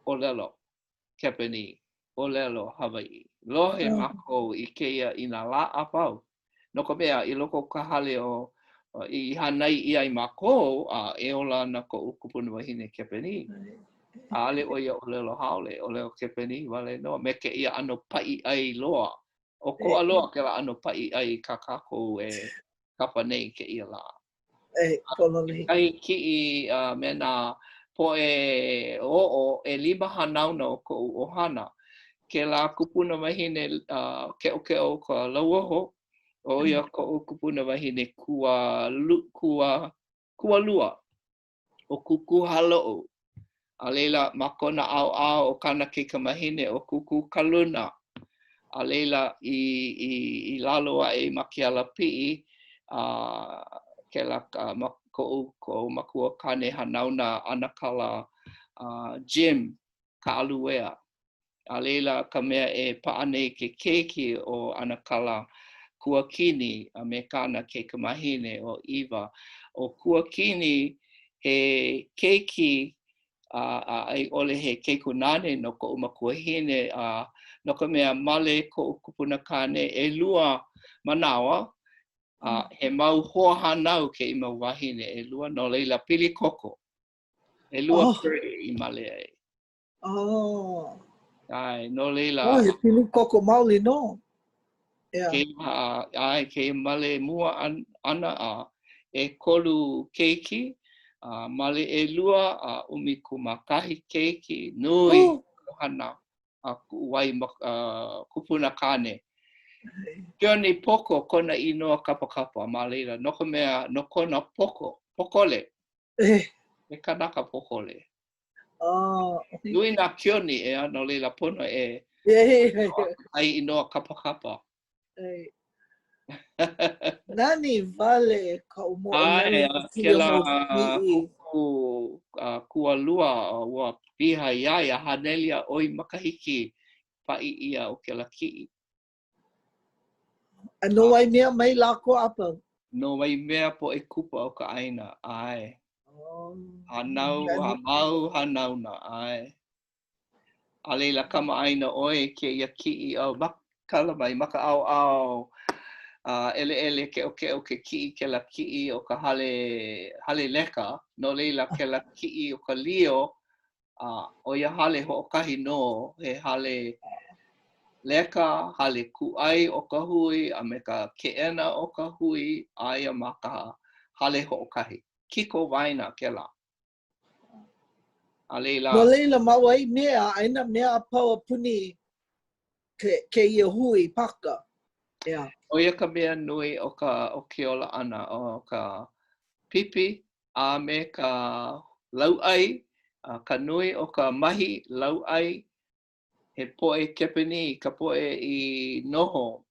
Speaker 2: ʻŌlelo kepeni, ʻŌlelo Hawaiʻi. Lohe mako I keia I nā lā apau. No ka mea, I loko ka hale o I hanai I ai mako, e ola na ko ukupuna wahine kepeni. Ale o ia ʻŌlelo haole, ʻŌlelo kepeni, wale no, me ke ia ano pai ai loa. O ko aloa ke la ano pai ai ka kākou e kapa nei ke ia la. Kai ki'i me nā poe o'o e 5 hanauna o ko ohana. Ke la kupuna wahine keʻo ka lauoho, o ia ko kupuna wahine kua lua. o kuku halo'o. A leila makona au o kana ke kamahine o kuku kaluna. A leila I lalo ai makiala pi'i ke la ko makua kane hanauna anakala gym ka aluea. A leila ka mea paane ke keiki o anakala kuakini a me kana ke kamahine o iwa. O kuakini he keiki ai ole he keikunane no ko makuahine no ka mea male ko kupuna kane lua manawa he mau hoa hanau ke I mau wahine lua no leila pili koko lua pere I male ai. Ai no leila
Speaker 1: he pili koko maoli no.
Speaker 2: Ke male mua ana kolu keiki male lua umikuma kahi keiki nui hana wai kupuna kane. Kioni poko kona inoa kapakapa malela no ka mea no kona pokole. E kanaka pokole. Nui na kioni no leila pono ai inoa kapakapa.
Speaker 1: Nani vale ka moʻolelo
Speaker 2: kuku kualua wa piha ia hanelia oi makahiki pa'i ia o ke la ki'i.
Speaker 1: No wai mea mai lako apa?
Speaker 2: No wai mea po kupa o ka aina, ai. Hanau na, ai. A leila kama aina oi ke ia ki'i au makala mai maka au ele ke o ke ki'i ke la ki'i o ka hale leka. No leila ke la ki'i o ka lio o ia hale ho'okahi no he hale leka, hale ku'ai o ka hui, a me ka ke'ena o ka hui, aia ma ka hale ho'okahi. Kiko waina ke la. A leila.
Speaker 1: No leila mawai mea, aina mea pau puni ke ia hui paka.
Speaker 2: O ia ka mea nui o ke ola ana, o ka pipi, a me ka lauʻai, ka nui o ka mahi lauʻai, he poʻe kepini, ka poʻe I noho.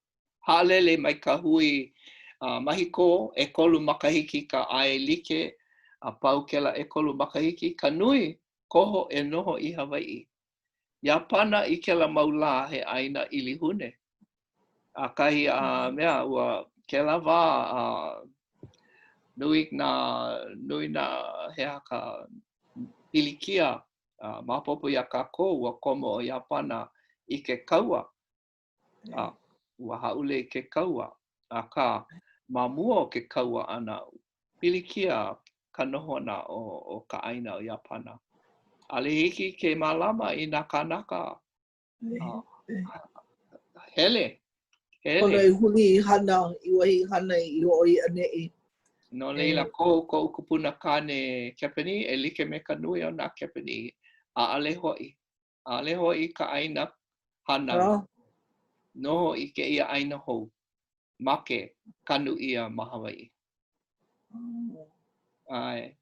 Speaker 2: Hālele mai ka hui mahiko, kolu makahiki ka ʻae like, a pau kela kolu makahiki, ka nui koho noho I Hawaiʻi. Ia pana I kela maula he ʻaina ʻilihune. A kahi mea ua kela wā nui na hea ka pilikia mapopo ia kākou ua komo o ia pana I ke kaua. Ua haʻule I ke kaua. A ka mamua o ke kaua ana pilikia ka noho ana o ka ʻaina o ia pana. Ale hiki ke mālama I nā kānaka. Hele.
Speaker 1: Kona I huli I hana, I wahi hana I hoʻoi aneʻi.
Speaker 2: No leila ko kupuna kane kepini like me ka nui o nā kepini ʻaʻale hoʻi. ʻAʻale hoʻi ka ʻaina hana. Noho I ke ia ʻaina hou. Make kanu ia ma Hawaiʻi. Ai.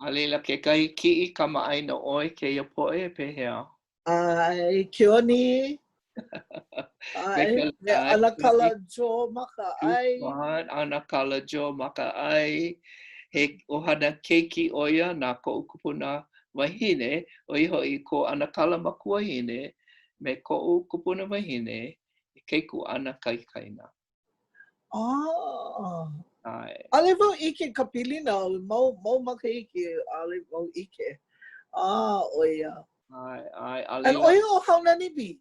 Speaker 2: A leila ke kai ki'i kama ʻaina oi ke ia poʻe pehea.
Speaker 1: Ai, keoni. Ai, me anakala jo maka ai.
Speaker 2: Anakala jo maka ai. He ohana keiki oia nā koʻu kupuna wahine o iho I ko anakala makuahine me koʻu kupuna wahine keiku ana kaikaina.
Speaker 1: Ale wau ike ka pili nā, mau makahiki ale wau ike. Oia.
Speaker 2: Ai.
Speaker 1: Oia o haunani bi?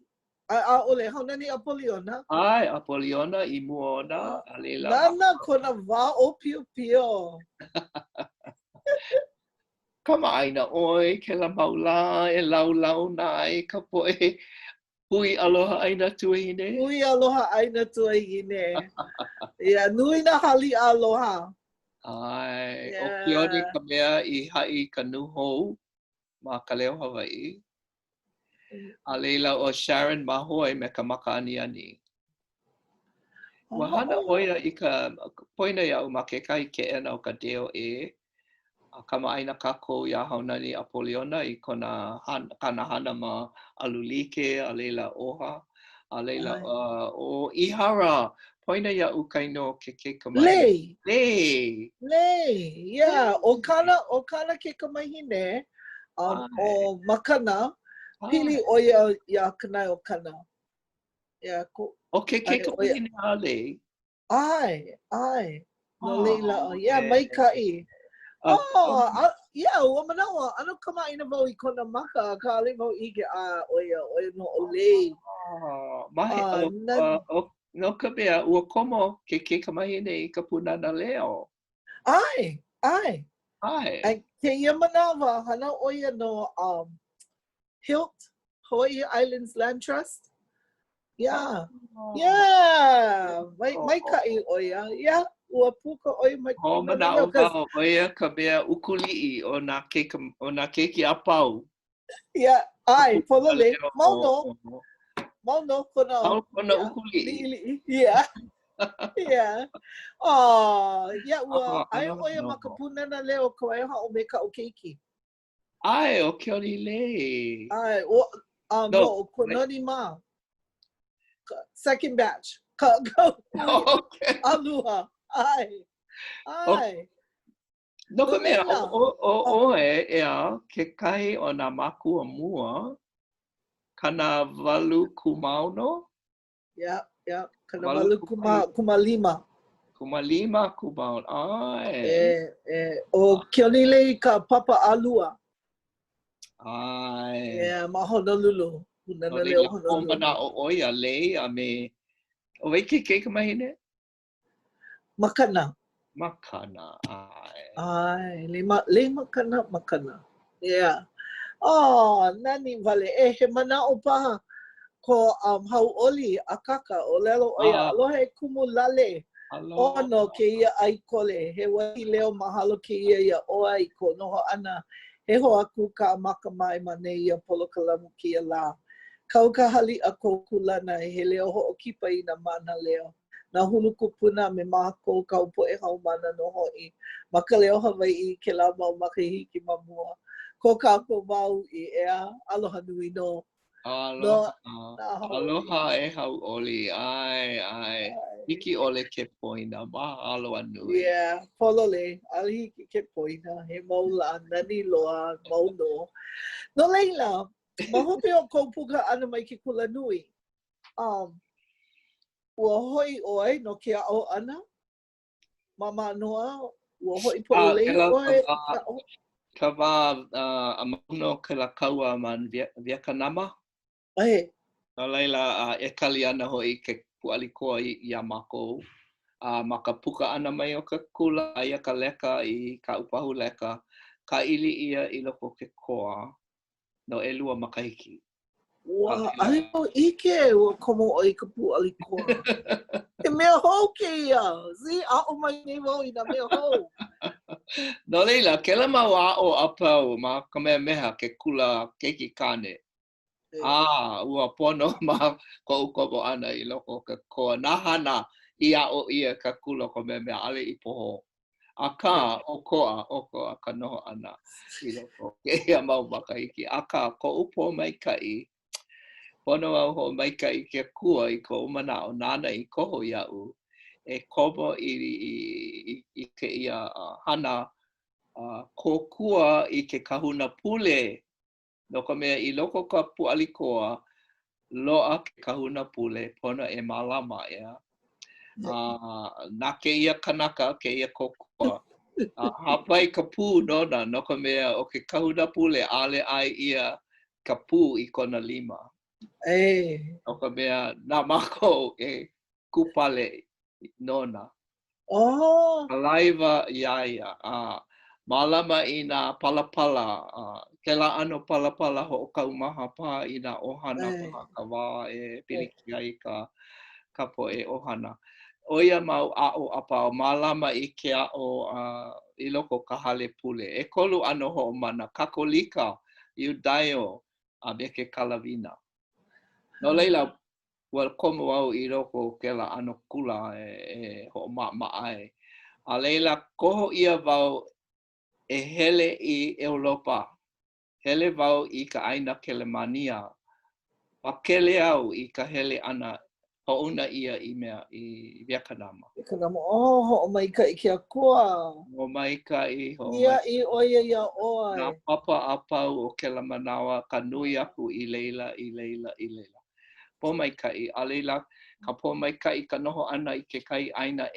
Speaker 1: Ole, haunani Apoliona?
Speaker 2: Ai, Apoliona I mua ona.
Speaker 1: Nana kona wā o pio pio.
Speaker 2: Kama aina oi, ke la maula lau na ai ka poe. Hui aloha aina tuahine.
Speaker 1: Hui aloha aina tuahine. Ia, nui na hali aloha.
Speaker 2: Ai, o kioni ka mea I haʻi ka nuhou ma Ka Leo Hawaiʻi. A leila o Sharon Mahoi me ka makaaniani. Ua hana oia I ka poina iau ma ke kai keʻena o ka deo Kamaʻaina kākou ia haunani a Poliona I kona kanahana ma alulike, a leila oha, a leila o Ihara, poina iaʻu kaino ke kamaʻaina.
Speaker 1: Lei. Yeah. O kana ke kamahine, o makana, pili o ia kanai o kana. Yeah.
Speaker 2: O ke kamahine a lei.
Speaker 1: Ai. No leila. Yeah, maikai. Yeah, ua manawa. Ano kamaʻaina wau I kona maka, ka ale wau ike oia no o lei.
Speaker 2: No ka mea, ua komo ke kamahine I ka punana leo.
Speaker 1: Ai. And kēia manawa, hana oia no Hilt, Hawaii Islands Land Trust. Yeah. Maikai oia. Yeah. Ua puka oia mai
Speaker 2: mana o wao oia ka mea ukuli'i o nā keiki a pau.
Speaker 1: Yeah. Ai, polole. Mauno kona.
Speaker 2: Kona ukuli'i.
Speaker 1: Yeah. Yeah. Yeah, ua ai oia makapunana leo ka waiha o me ka o keiki.
Speaker 2: Ai, o ke oli lei.
Speaker 1: Ai, no, kononi ma. Second batch.
Speaker 2: Okay.
Speaker 1: Aloha. Ai.
Speaker 2: No ka mea, o ea ke kahi o nā makua mua, kana walu kumauno?
Speaker 1: Yeah. Kana walu kumalima.
Speaker 2: Kumalima kumauno, ai.
Speaker 1: O ke oli lei ka papa alua.
Speaker 2: Ai.
Speaker 1: Yeah, ma Honolulu. Punana leo Honolulu.
Speaker 2: O mana o oia lei a me, o wei ke kamahine?
Speaker 1: Makana,
Speaker 2: ai.
Speaker 1: Le makana. Yeah. Nani wale. He mana o paha ko hauʻoli a kaka o lelo oia. Aloha kumu lale. Ono kēia ʻai kole. He wai leo mahalo kēia ia oa I ko noho ʻana. He ho aku ka maka mai ma nei ia polo kalamu kia la. Kau ka hali a ko kulana he leo hoʻokipa I na mana leo. Na hulu kupuna me mako ka upo e hau mana no hoi. Ma ka leo Hawaiʻi ke la mau makahiki ma mua. Ko kākou mau I ea. Aloha nui no.
Speaker 2: Aloha e hau oli. Ai. Hiki ole ke poina. Mahalo nui.
Speaker 1: Yeah. Polole. Alihiki ke poina. He maula. Nani loa. Mauno. No leila. Mahope o kou puka ana mai ke kula nui. Ua hoi oi no ke a'o ana. Mama noa. Ua hoi pololei oi.
Speaker 2: Ka wā a mauno ke la kaua man Vietnama. No leila e kali ana hoi ke pualikoa I a mako. Ma ka puka ana mai o ka kula ia ka leka I ka upahu leka. Ka ili ia I loko ke koa. No elua makahiki.
Speaker 1: Wow, ai o ike ua komo oi ka pualikoa. E mea hou kēia. Zi a'o mai nei wau I na mea hou.
Speaker 2: No leila, ke la mau a'o a pau ma ka mea meha ke kula keiki kane. Ua pono ma ko ukomo ana I loko ka koa. Nā hana I a'o ia ka kula ko mea mea ale I poho. A ka o koa ka noho ana I loko. Kēia mau makahiki. A ka ko upo mai kai. Pono au ho maikai ke kua I ko umana o nana I koho ia'u. E komo I ke ia hana kōkua I ke kahuna pule. No ka mea I loko ka pualikoa, loa ke kahuna pule, pono e malama ea. Nā ke ia kanaka, ke ia kōkua. Hapai ka pū nona, no ka mea o ke kahuna pule, ale ai ia ka pū I kona lima. O ka mea, nā mako e kupale nona. Ka laiva iaia. Malama I nā palapala. Ke la ano palapala hoʻokau maha pa I nā ohana paha ka wā e piliki ai ka po e ohana. Oia mau a'o apau. Malama I ke a'o I loko ka hale pule. E kolu ano hoʻomana. Kakolika, Iudaio, a me ke kalavina. No leila, ua komo au I loko ke la ano kula e hoʻoma'ma'ai. A leila, koho ia wau e hele I Europa. Hele wau I ka ʻaina kelemania. Pakele au I ka hele ʻana hoʻuna ia I mea I Vietnam.
Speaker 1: Kanama, hoʻomaikaʻi ke akua.
Speaker 2: Hoʻomaikaʻi,
Speaker 1: Ia I oia ia oi.
Speaker 2: Nā papa a pau o ke la manawa ka nui aku I leila. Pōmaikaʻi, a leila ka pōmaikaʻi ka noho ʻana I ke kai ʻaina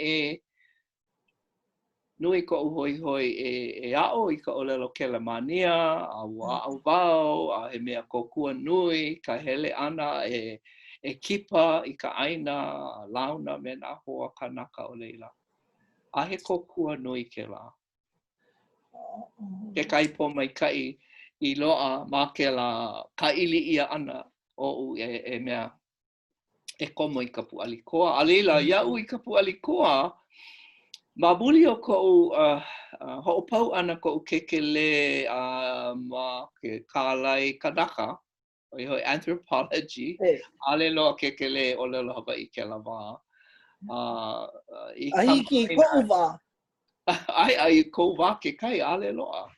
Speaker 2: nui ko hoi e a'o I ka ʻōlelo kelemania, a wa'au wau, a he mea kokua nui, ka hele ʻana e kipa I ka ʻaina, launa me nā hoa kanaka o leila. A he kokua nui ke la. Ke kai pōmaikaʻi I loa ma ke la ka ili ia ʻana o e mea e komo I ka puʻalikoa. A leila, ia'u I ka puʻalikoa, ma muli o ko'u ho'opau ana ko'u kekele ma ke kālai kanaka, o I hoi anthropology, ale loa kekele ʻōlelo Hawaiʻi ke la wā.
Speaker 1: Ahiki ko'u wā.
Speaker 2: Ai kou wā ke kai, ale loa.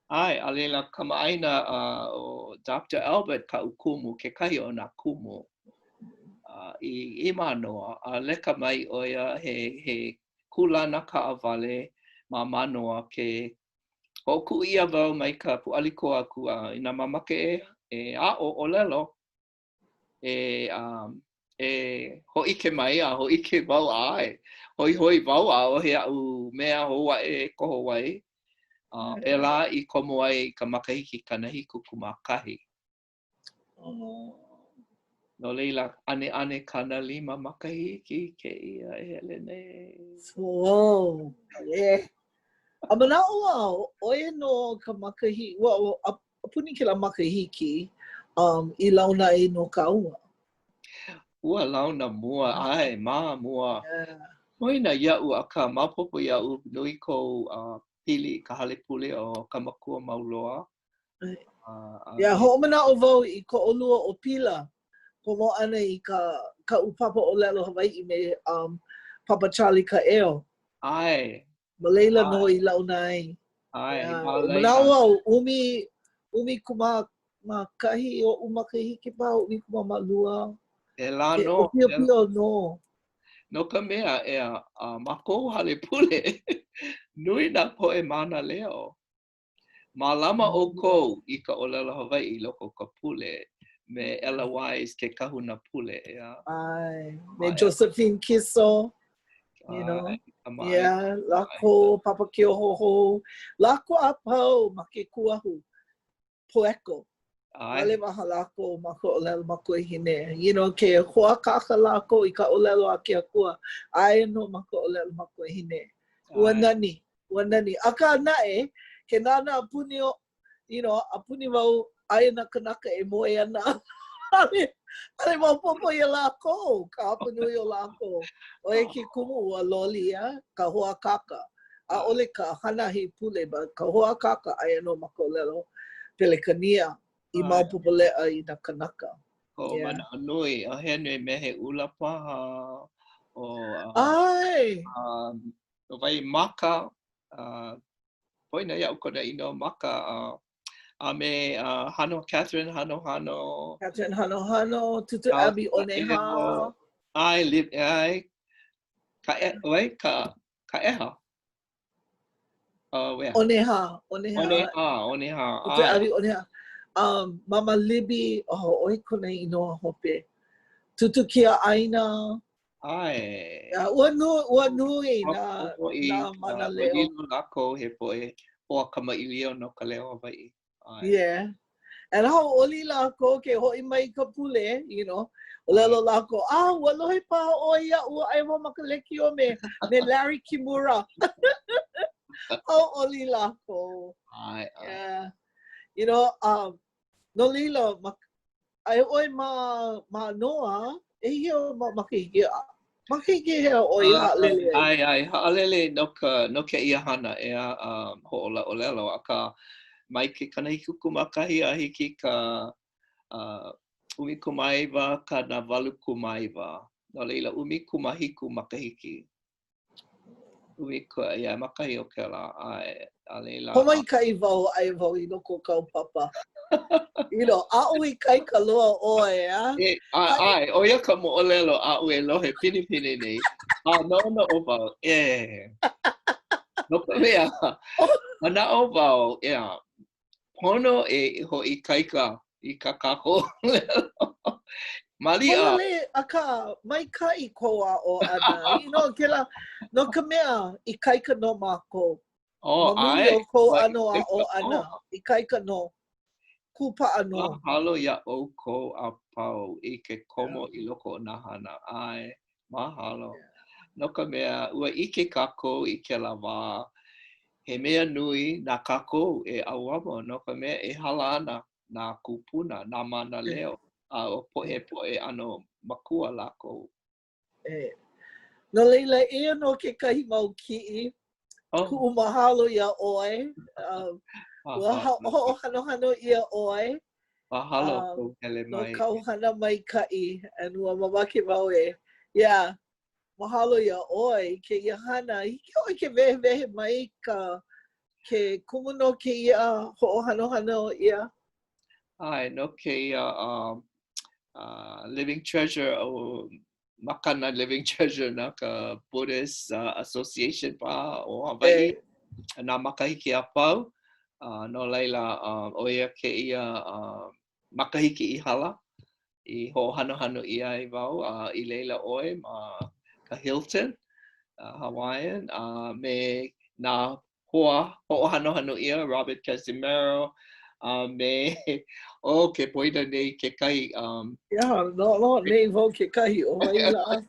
Speaker 2: Ai, a leila kamaʻaina o Dr. Albert ka ʻukumu, ke kahi o nā kumu. I manoa, a leka mai o ia he kulana ka awale ma manoa ke hoku ia wau mai ka puʻaliko aku I nā mamake e a'o ʻōlelo hoʻike mai a hoʻike wau ai. Hoi wau a o he a'u mea hoʻaʻe koho wai. Pela I komo ai ka makahiki kanahiku kumakahi. No leila, ane kana lima makahiki kēia e hele nei.
Speaker 1: Wow, yeah. A mana'o au, oia no ka makahiki, apuni ke la makahiki I launa e no ka ua.
Speaker 2: Ua launa mua, ai, mua. Moina ia'u a ka mapopo ia'u nui kou pili ka hale pule o ka makua mauloa.
Speaker 1: Ia, ho'omana'o wau I ko olua o pila. Komo ana I ka upapa o ʻōlelo Hawaiʻi me Papa Charlie ka eo.
Speaker 2: Ai.
Speaker 1: Ma leila no I launa ai.
Speaker 2: Ai,
Speaker 1: Manao au, umi kuma ma kahi o umakahiki pa, umi kuma ma lua.
Speaker 2: E la
Speaker 1: E
Speaker 2: no.
Speaker 1: o pio no.
Speaker 2: No ka mea e ma kou hale pule. Nui nā poe mana leo. Ma lama o kou I ka ʻōlelo Hawaiʻi loko ka pule. Me Ella Wise ke kahuna pule.
Speaker 1: Ai, me Josephine Kiso. You know, yeah, lako, Papa Kiohoho, lako apau, ma ke kuahu, poeko. Wale maha lako, ma ko ʻōlelo ma koe hine. You know, ke hoa kaka lako I ka ʻōlelo a ke akua, ai no ma ko ʻōlelo ma koe hine. Ua nani. Aka nae, ke nana apuni o, you know, apuni wau, ai na kanaka e moe ana. Ale mau popo I lako, ka apanui o lako. O e ke kumu ua loli ia, ka hoa kaka. A ole ka hanahi pule, ba ka hoa kaka ai no ma ko ʻōlelo pelekania I mau popo lea I na kanaka.
Speaker 2: Ko mana nui, a hene me he ula paha.
Speaker 1: Ai!
Speaker 2: O vai maka, poina iau kona ino maka, a me Catherine Hano.
Speaker 1: Catherine Hano, Tutu Abby Oneha.
Speaker 2: Ai, ka eha.
Speaker 1: Oneha. Tutu Abby Oneha. Mama Libby, oi kona inoa hope. Tutu Kia Aina.
Speaker 2: Ai.
Speaker 1: Ua nui na mana leo.
Speaker 2: Ilo lako he poe hoa kamaʻilio no Ka Leo Hawaiʻi.
Speaker 1: Yeah. And how oli lako ke hoi mai ka pule, you know, ʻōlelo lako, ua lohe paha o ia ua aiwa makaleki o me Lale Kimura. How oli lako. Yeah. You know, no lilo, ai oi ma noa, e hio makahiki. Makahiki he oi ha'alele.
Speaker 2: Ai, ha'alele no ke ia hana ea Hoʻōla ʻŌlelo aka mai ke kanahiku kumakahi a hiki ka umi kumaiwa ka na walu kumaiwa. No leila umi kumahiku makahiki. wikiō, yeah, makahi o ke la, a leila.
Speaker 1: Homai kai wau ai wau I loko kaupapa. You know, aui kai ka loa oe,
Speaker 2: Ai, o ia ka moʻolelo a ue lohe pini nei. No o wau, no ka mea, mana o wau, pono I kaika I ka kākou. Malia.
Speaker 1: Holale aka mai kai koa o ana. You know, kela, no ka mea I kaika no mako. Mamuli o ko ano a o ana. I kaika no. Kupa ano.
Speaker 2: Mahalo ia o ko a pau I ke komo I loko o nā hana. Ai, mahalo. No ka mea, ua ike kākou I ke la wā. He mea nui nā kākou auama. No ka mea hala ana nā kupuna, nā mana leo. O pohe ano makua lako.
Speaker 1: No leila, no ke kahi mau ki'i. Ku'u mahalo ia oe. Ho hano ia oe.
Speaker 2: Mahalo ko hele mai.
Speaker 1: No kauhana mai ka'i. And ua mamake mau Yeah. Mahalo ia oe. Ke ia hana. Hiki oi ke vehe mai ka ke kumuno ke ia ho hano ia.
Speaker 2: Ai, no ke living treasure o makana living treasure na ka Buddhist Association pa o Hawaii. Nā makahiki a pau. No leila o ia ke ia makahiki I hala. I hoʻohano ia I wau. I leila oe ka Hilton, Hawaiian. Me nā hoa hoʻohano ia Robert Casimiro. Me ke poina nei ke kai
Speaker 1: no nei vo ke kai o maila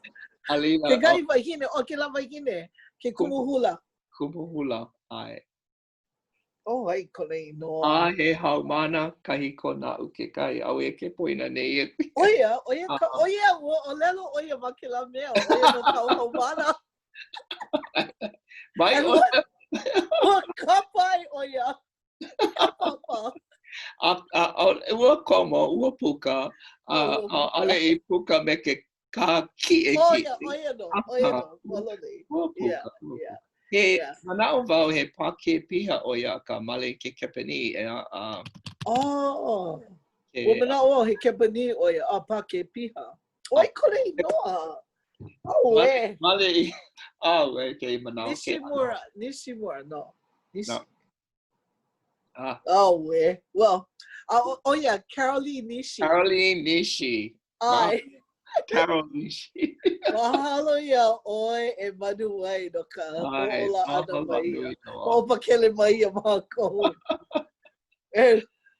Speaker 1: ke kai wahine o ke la wahine ke kumuhula
Speaker 2: ai
Speaker 1: ʻai Kole no
Speaker 2: he hau mana kahi kona u ke kai au ke poina nei
Speaker 1: oia moʻolelo oia ma ke la mea oia no kau hau mana
Speaker 2: mai
Speaker 1: o kapai oia kapapa
Speaker 2: ua komo, ua puka, ale I puka me ke ka ki
Speaker 1: oia no, molone.
Speaker 2: He, mana o wau he pake piha oia ka male ke kepeni
Speaker 1: ua mana o he kepeni oia a pake piha. ʻAi Kole noa. Aue.
Speaker 2: Male, aue ke mana o ke
Speaker 1: Nishimura, no.
Speaker 2: No.
Speaker 1: Well, oh yeah, Caroline Nishi. Ai.
Speaker 2: Caroline Nishi.
Speaker 1: Mahalo ia oe manu ai no ka hoʻola ʻana mai. Hoʻopakele mai ia mākou.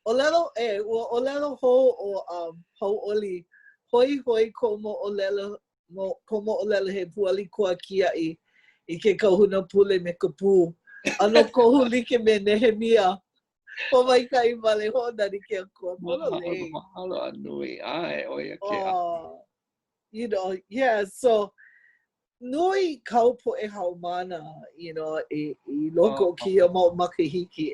Speaker 1: ʻōlelo hou o hauʻoli. Hoi ko moʻolelo he puali kua kiaʻi I ke kahuna pule me ka pū. Ano kohu like me nehemia. O mai kai male ho nani ke ko
Speaker 2: mahalo anui ai oia ke
Speaker 1: you know, so nui kaupo hau mana, you know, I loko ki mau makahiki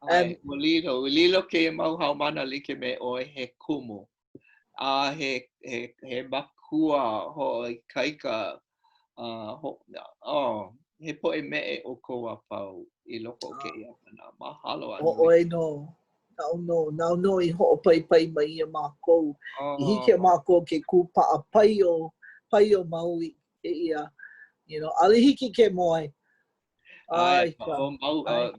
Speaker 2: and lilo ke mau hau mana like me o he kumu he makua ho I kaika he poe me o koa pau I loko ke ia mana mahalo
Speaker 1: oi no now I hoʻopai mai ia mākou I hike mākou ke kupa a pai o maui ke ia you know ali hiki ke moe
Speaker 2: ai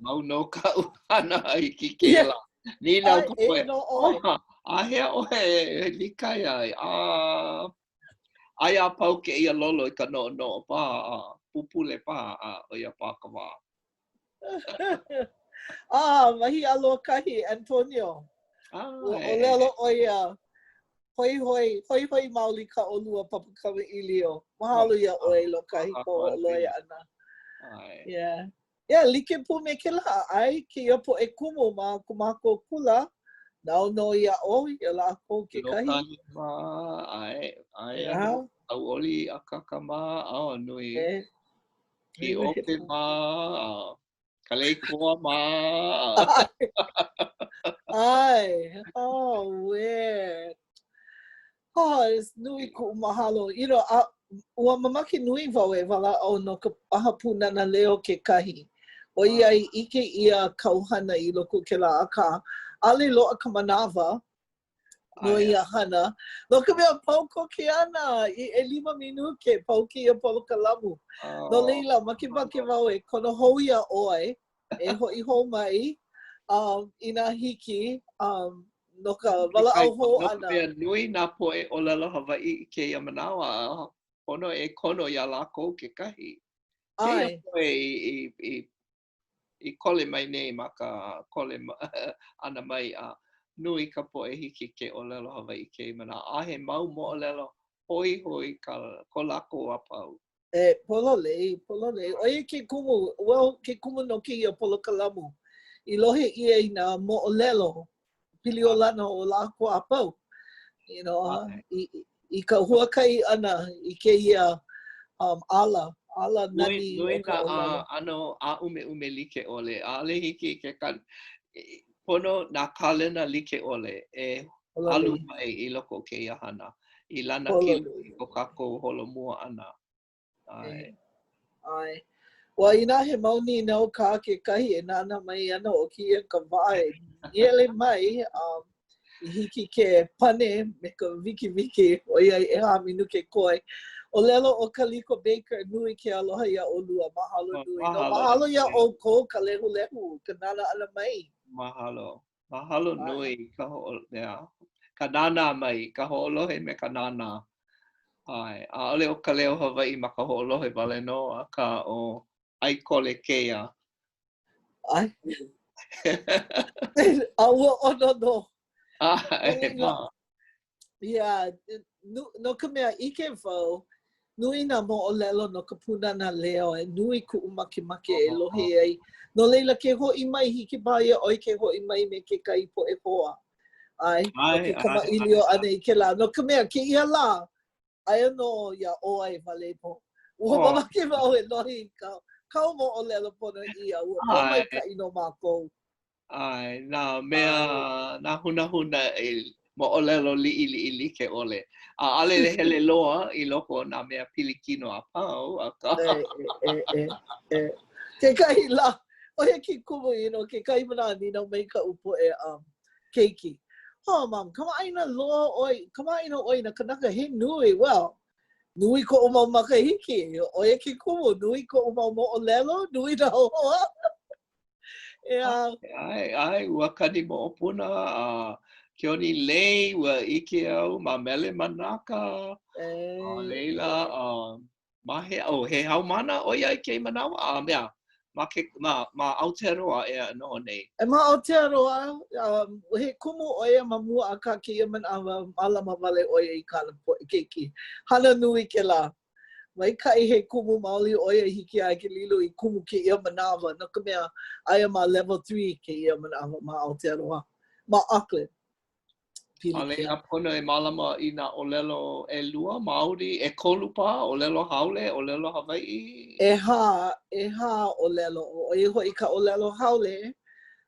Speaker 2: mau no ka uhana I ki ke la ni na koe hea o he likai ai ai a pau ke ia lolo I ka no pa pupule pa o ia pa ka wā.
Speaker 1: Mahi aloha kahi Antonio. ʻŌlelo oia. Hoi maoli ka olua papakawa ilio. Mahalo ia oe lo kahi ko loia ana. Yeah, like pu me ke la ai ke ia po kumu ma kumako kula. Nau no ia o ia la ko ke kahi.
Speaker 2: Ai au oli a kakama nui. Ki ope ma, ka lei koa ma.
Speaker 1: Ai, weird. It's nui ku mahalo. You know, ua mamake nui wau e wala au no ka paha punana leo ke kahi. O ia i ike ia kauhana i loko ke la aka. Ale loa ka manawa no ia hana. No ka mea pau ko ke ana i 5 minuke pau ki ia polo ka lamu. No leila, make wau e kona hou ia oe e hoi hou mai ina hiki no ka wala au hou ana.
Speaker 2: No ka mea nui nā poe ʻōlelo Hawaiʻi i kēia manawa. Pono e kono ia lākou ke kahi. Kēia poe I kole mai nei ma ka kole ana mai nui ka poe hiki ke ʻōlelo Hawaiʻi kēia manawa. A he mau moʻolelo hoi ko lākou a pau.
Speaker 1: Pololei. Oia ke kumu, ke kumu no ke ia polo ka lamu. I lohe ia I nā moʻolelo, pili o lana o lākou a pau. You know, I ka huakai ana I ke ia ala nani
Speaker 2: Nui
Speaker 1: o ka ʻōlelo.
Speaker 2: ano a ume like ole. Ale hiki ke pono nā kalena like ole e alu mai I loko ke ia hana. I lana kilo ko kākou holomua ana.
Speaker 1: Ai. Wa ina he mauni nau ka ke kahi e nana mai ana o kia ka wae. Iele mai I hiki ke pane me ka wiki o ia I ha minuke koe. O lelo o Kaliko Baker nui ke aloha ia o lua. Mahalo nui. No, mahalo ia o ko ka lehu. Ka nana ala mai.
Speaker 2: Mahalo nui ka ka nana mai. Ka hoʻolohe me ka nana. Ai, ole o Ka Leo Hawaiʻi ma ka hoʻolohe wale no a ka o ʻAi Kole kēia.
Speaker 1: Ai. Aua ono no. Yeah, no ka mea ike wau, nui nā moʻolelo no ka punana leo e nui kuʻu makemake e lohe ai. No leila ke hoʻi mai hiki pa ia oi ke hoʻi mai me ke kai po e hoa. Ai, no ke kamaʻilio ana I ke la. No ka mea ke ia la, aia no ia o ai wale po. Ua mamake wau e lohi kau moʻolelo pono ia, ua mamai ka ino mākou.
Speaker 2: Ai, nā mea, nā huna e moʻolelo liʻi like ole. Ale le hele loa I loko nā mea pilikino a pau.
Speaker 1: Ke kai la, oia ki kumu ino, ke kai mana nina mai ka upo e keiki. Oh, mam, kamaʻaina loa oi, kamaʻaina oi na kanaka he nui, well, nui ko o mau makahiki. Oia ki kumu, nui ko o mau moʻolelo, nui na hoa.
Speaker 2: Ai, ua kani moʻopuna, Kioni lei, ua ike au, ma mele manaka, leila, he haumana, oia I ke manawa, mea, ma Aotearoa ea no nei.
Speaker 1: E ma Aotearoa, he kumu oia ma mua a ka kia manawa, malama wale oia I kāna po keiki. Hana nui ke la. Mai kai he kumu maoli oia hiki ai ke lilo I kumu ke ia manawa. No ka mea, aia ma level 3 ke ia manawa ma Aotearoa. Ma Auckland.
Speaker 2: Leila pono e malama I nā ʻōlelo e lua, Māori, e kolupa, ʻōlelo haole, ʻōlelo Hawaiʻi.
Speaker 1: E hā ʻōlelo. O i hoi ka ʻōlelo haole,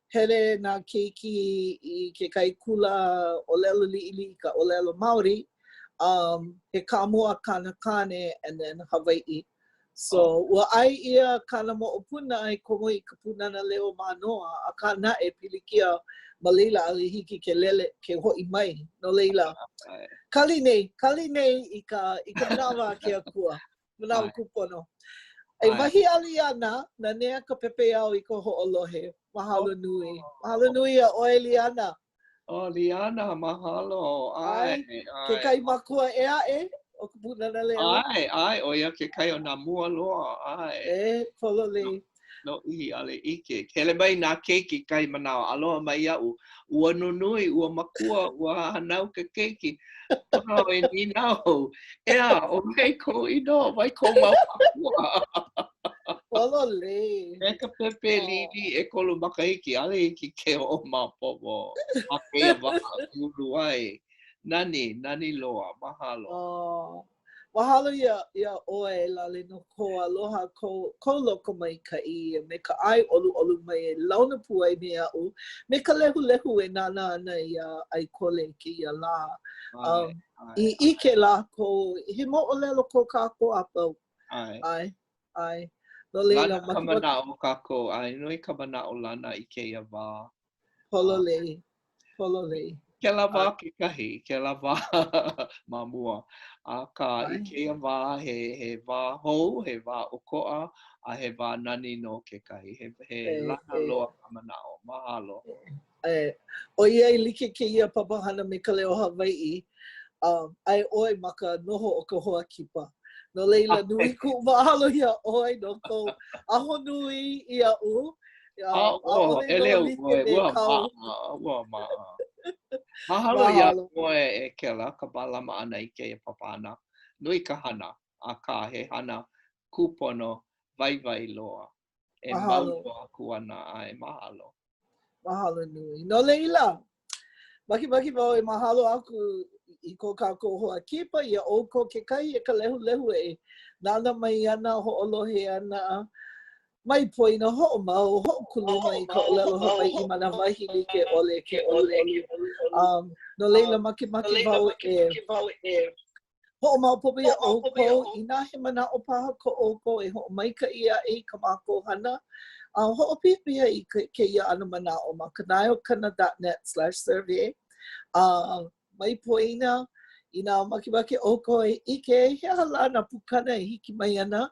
Speaker 1: hele nā keiki I ke kai kula ʻōlelo liʻili ka ʻōlelo Māori. He kāmua kāne and then Hawaiʻi. So, ua ai ia kāna moʻopuna ai komo I ka punana leo manoa, a kāna e pilikia ma leila ali hiki ke lele, ke hoʻi mai, no leila. Kali nei I ka manawa ke akua, manawa kupono. E wahi ali ana, na nea ka pepe au I ko hoʻolohe, mahalo nui. Mahalo nui a oe Liana.
Speaker 2: Liana, mahalo. Ai.
Speaker 1: Ke kai makua e, o ka punana leo.
Speaker 2: Ai, oia ke kai o nā mua loa, ai.
Speaker 1: Pololei.
Speaker 2: No ihi ale ike. Hele mai nā keiki kai manawa, aloha mai ia'u. Ua nunui, ua makua, ua hanau ka keiki. Pono e ninau. Ea, o mai ko ino, mai ko mau makua.
Speaker 1: Pololei.
Speaker 2: E ka pepe lili e kolu makahiki, ale iki ke o mapopo. A keia waka ulu ai. Nani loa, mahalo.
Speaker 1: Mahalo ia oe lale no ko aloha ko loko mai kai me ka ʻai ʻolu mai e launa pu ai me a'u me ka lehu e nana ana ia ʻai kole kēia lā. I ike la ko he moʻolelo ko kākou apau. Ai. No leila
Speaker 2: Lana ka mana'o kākou, ai nui ka mana'o lana i kēia wā.
Speaker 1: Pololei.
Speaker 2: Ke la wā ke kahi, ke la wā mamua. Ka i kēia wā he wā hou, he wā oko'a, a he wā nani no ke kahi. He lana loa ka mana'o. Mahalo.
Speaker 1: O ia I like kēia papahana me Ka Leo Hawaiʻi, ai oi ma ka noho o ka hoa kipa. No leila nui ku mahalo ia oi no ko aho nui ia u.
Speaker 2: Eleo ua ma'a. Mahalo ia koe e kela ka balama ana I kēia papana. Nui ka hana, a ka he hana kūpono vai loa. E mau aku ana ai mahalo.
Speaker 1: Mahalo nui. No leila, maki wau e mahalo aku I ko kākou hoa kipa, ia o ko ke kai e ka lehu e nana mai ana, ho'olohe ana, mai poina ho'omau, ho'okumu I ka ʻōlelo Hawaiʻi ma na wahi like ʻole ke ʻolu. No leila maki wau e ho'omau popo ia ʻoukou, I nā he mana'o paha ko ʻoukou e ho'omaikaʻi ia e ka mākou hana. Ho'opipia I kēia ana mana'o ma kanaeokana.net/survey. Mai poina I nā makimaki ʻoukou e ike he halana pukana e hiki mai ana.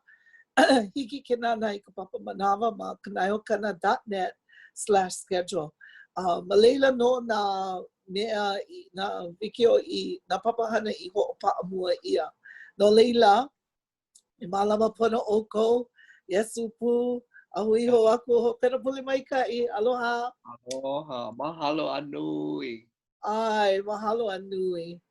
Speaker 1: Hiki ke nana I ka papa manawa ma kanaeokana.net/schedule. Ma leila no nā mea nā wikiō I nā papahana I ho'opa'a mua ia. No leila, e mālama pono ʻoukou, Yesu pu, ahui ho aku ho pena puli maikaʻi. Aloha.
Speaker 2: Aloha. Mahalo anui.
Speaker 1: Ai, mahalo anui.